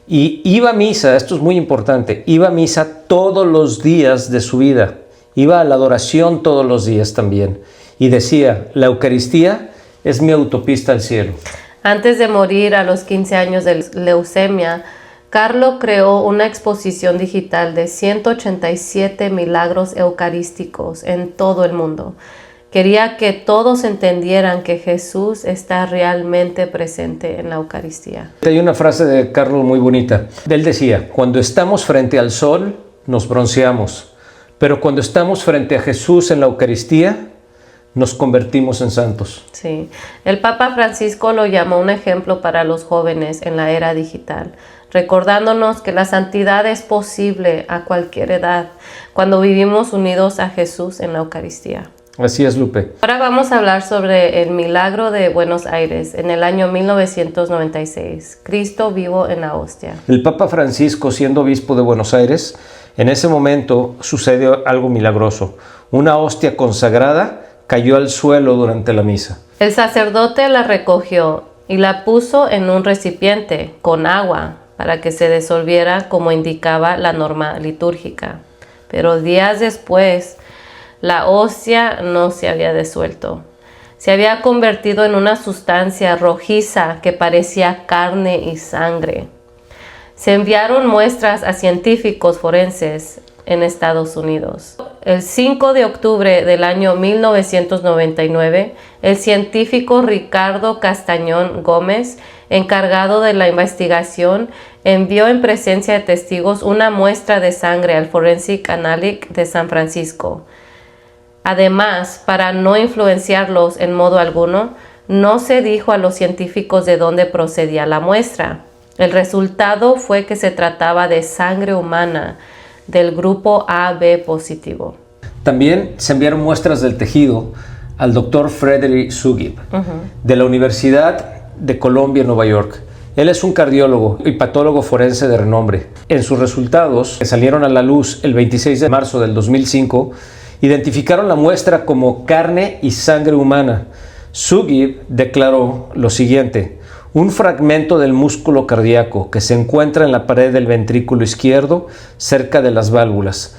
y iba a misa, esto es muy importante, iba a misa todos los días de su vida. Iba a la adoración todos los días también. Y decía, la Eucaristía es mi autopista al cielo. Antes de morir a los 15 años de leucemia, Carlo creó una exposición digital de 187 milagros eucarísticos en todo el mundo. Quería que todos entendieran que Jesús está realmente presente en la Eucaristía. Hay una frase de Carlo muy bonita. Él decía, cuando estamos frente al sol, nos bronceamos. Pero cuando estamos frente a Jesús en la Eucaristía, nos convertimos en santos. Sí, el Papa Francisco lo llamó un ejemplo para los jóvenes en la era digital, recordándonos que la santidad es posible a cualquier edad cuando vivimos unidos a Jesús en la Eucaristía. Así es, Lupe. Ahora vamos a hablar sobre el milagro de Buenos Aires en el año 1996, Cristo vivo en la hostia. El Papa Francisco, siendo obispo de Buenos Aires, en ese momento sucedió algo milagroso. Una hostia consagrada cayó al suelo durante la misa. El sacerdote la recogió y la puso en un recipiente con agua para que se disolviera como indicaba la norma litúrgica. Pero días después, la hostia no se había disuelto. Se había convertido en una sustancia rojiza que parecía carne y sangre. Se enviaron muestras a científicos forenses en Estados Unidos. El 5 de octubre del año 1999, el científico Ricardo Castañón Gómez, encargado de la investigación, envió en presencia de testigos una muestra de sangre al Forensic Analytic de San Francisco. Además, para no influenciarlos en modo alguno, no se dijo a los científicos de dónde procedía la muestra. El resultado fue que se trataba de sangre humana del grupo AB positivo. También se enviaron muestras del tejido al doctor Frederick Sugib, de la Universidad de Columbia, Nueva York. Él es un cardiólogo y patólogo forense de renombre. En sus resultados, que salieron a la luz el 26 de marzo del 2005, identificaron la muestra como carne y sangre humana. Sugib declaró lo siguiente: un fragmento del músculo cardíaco que se encuentra en la pared del ventrículo izquierdo cerca de las válvulas.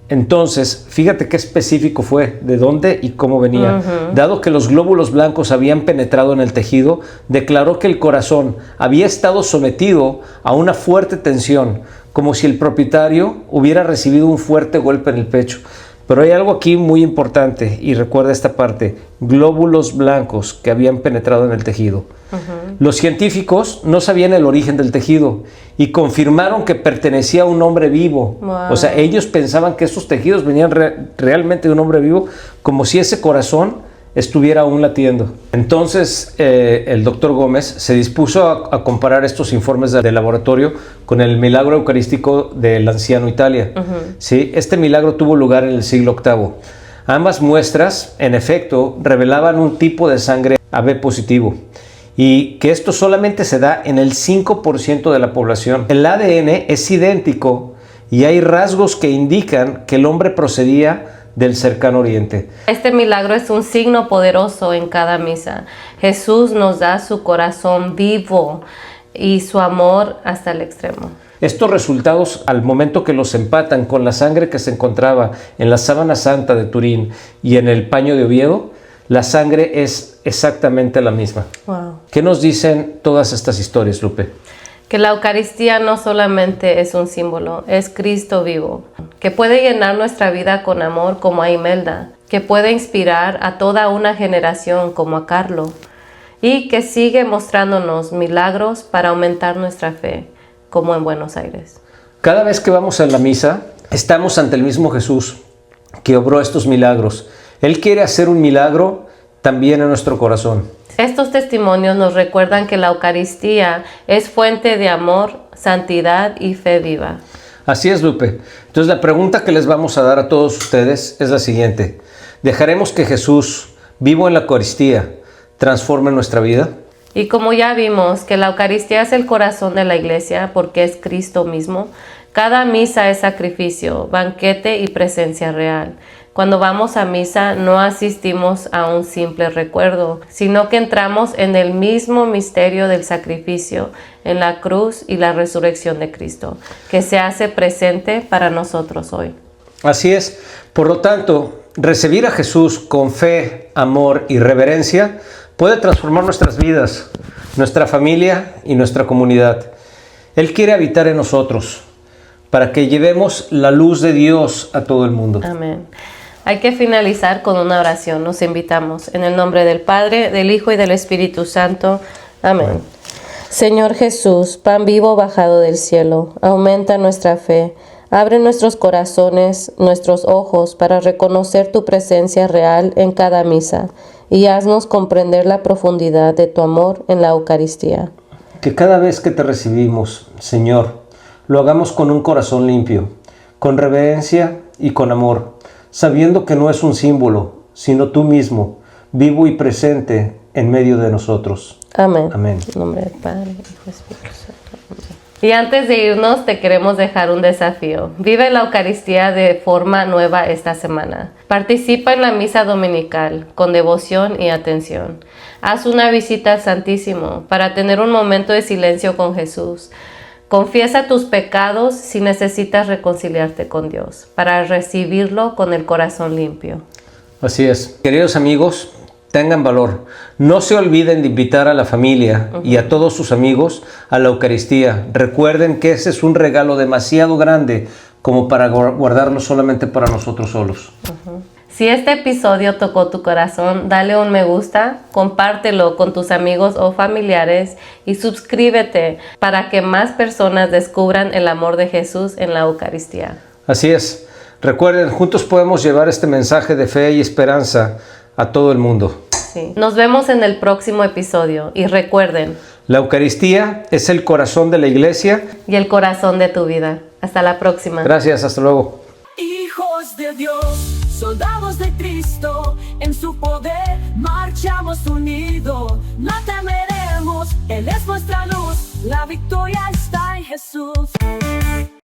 Entonces, fíjate qué específico fue, de dónde y cómo venía. Dado que los glóbulos blancos habían penetrado en el tejido, declaró que el corazón había estado sometido a una fuerte tensión, como si el propietario hubiera recibido un fuerte golpe en el pecho. Pero hay algo aquí muy importante, y recuerda esta parte: glóbulos blancos que habían penetrado en el tejido. Los científicos no sabían el origen del tejido y confirmaron que pertenecía a un hombre vivo. Wow. O sea, ellos pensaban que esos tejidos venían realmente de un hombre vivo, como si ese corazón estuviera aún latiendo. Entonces, el doctor Gómez se dispuso a comparar estos informes de laboratorio con el milagro eucarístico del anciano Italia. ¿Sí? Este milagro tuvo lugar en el siglo VIII. Ambas muestras, en efecto, revelaban un tipo de sangre AB positivo, y que esto solamente se da en el 5% de la población. El ADN es idéntico y hay rasgos que indican que el hombre procedía del cercano oriente. Este milagro es un signo poderoso en cada misa. Jesús nos da su corazón vivo y su amor hasta el extremo. Estos resultados, al momento que los empatan con la sangre que se encontraba en la sábana santa de Turín y en el paño de Oviedo, la sangre es exactamente la misma. Wow. ¿Qué nos dicen todas estas historias, Lupe? Que la Eucaristía no solamente es un símbolo, es Cristo vivo, que puede llenar nuestra vida con amor como a Imelda, que puede inspirar a toda una generación como a Carlo, y que sigue mostrándonos milagros para aumentar nuestra fe, como en Buenos Aires. Cada vez que vamos a la misa, estamos ante el mismo Jesús que obró estos milagros. Él quiere hacer un milagro también en nuestro corazón. Estos testimonios nos recuerdan que la Eucaristía es fuente de amor, santidad y fe viva. Así es, Lupe. Entonces la pregunta que les vamos a dar a todos ustedes es la siguiente. ¿Dejaremos que Jesús, vivo en la Eucaristía, transforme nuestra vida? Y como ya vimos que la Eucaristía es el corazón de la Iglesia porque es Cristo mismo, cada misa es sacrificio, banquete y presencia real. Cuando vamos a misa no asistimos a un simple recuerdo, sino que entramos en el mismo misterio del sacrificio, en la cruz y la resurrección de Cristo, que se hace presente para nosotros hoy. Así es. Por lo tanto, recibir a Jesús con fe, amor y reverencia puede transformar nuestras vidas, nuestra familia y nuestra comunidad. Él quiere habitar en nosotros para que llevemos la luz de Dios a todo el mundo. Amén. Hay que finalizar con una oración. Nos invitamos en el nombre del Padre, del Hijo y del Espíritu Santo. Amén. Señor Jesús, pan vivo bajado del cielo, aumenta nuestra fe. Abre nuestros corazones, nuestros ojos para reconocer tu presencia real en cada misa y haznos comprender la profundidad de tu amor en la Eucaristía. Que cada vez que te recibimos, Señor, lo hagamos con un corazón limpio, con reverencia y con amor, sabiendo que no es un símbolo, sino tú mismo, vivo y presente en medio de nosotros. Amén. Amén. En nombre del Padre, Hijo y Espíritu Santo. Amén. Y antes de irnos, te queremos dejar un desafío. Vive la Eucaristía de forma nueva esta semana. Participa en la misa dominical con devoción y atención. Haz una visita al Santísimo para tener un momento de silencio con Jesús. Confiesa tus pecados si necesitas reconciliarte con Dios, para recibirlo con el corazón limpio. Así es. Queridos amigos, tengan valor. No se olviden de invitar a la familia y a todos sus amigos a la Eucaristía. Recuerden que ese es un regalo demasiado grande como para guardarlo solamente para nosotros solos. Si este episodio tocó tu corazón, dale un me gusta, compártelo con tus amigos o familiares y suscríbete para que más personas descubran el amor de Jesús en la Eucaristía. Así es. Recuerden, juntos podemos llevar este mensaje de fe y esperanza a todo el mundo. Sí. Nos vemos en el próximo episodio y recuerden, La Eucaristía es el corazón de la Iglesia. y el corazón de tu vida. Hasta la próxima. Gracias, hasta luego. Hijos de Dios, soldados de Cristo, en su poder marchamos unidos. No temeremos, Él es nuestra luz, la victoria está en Jesús.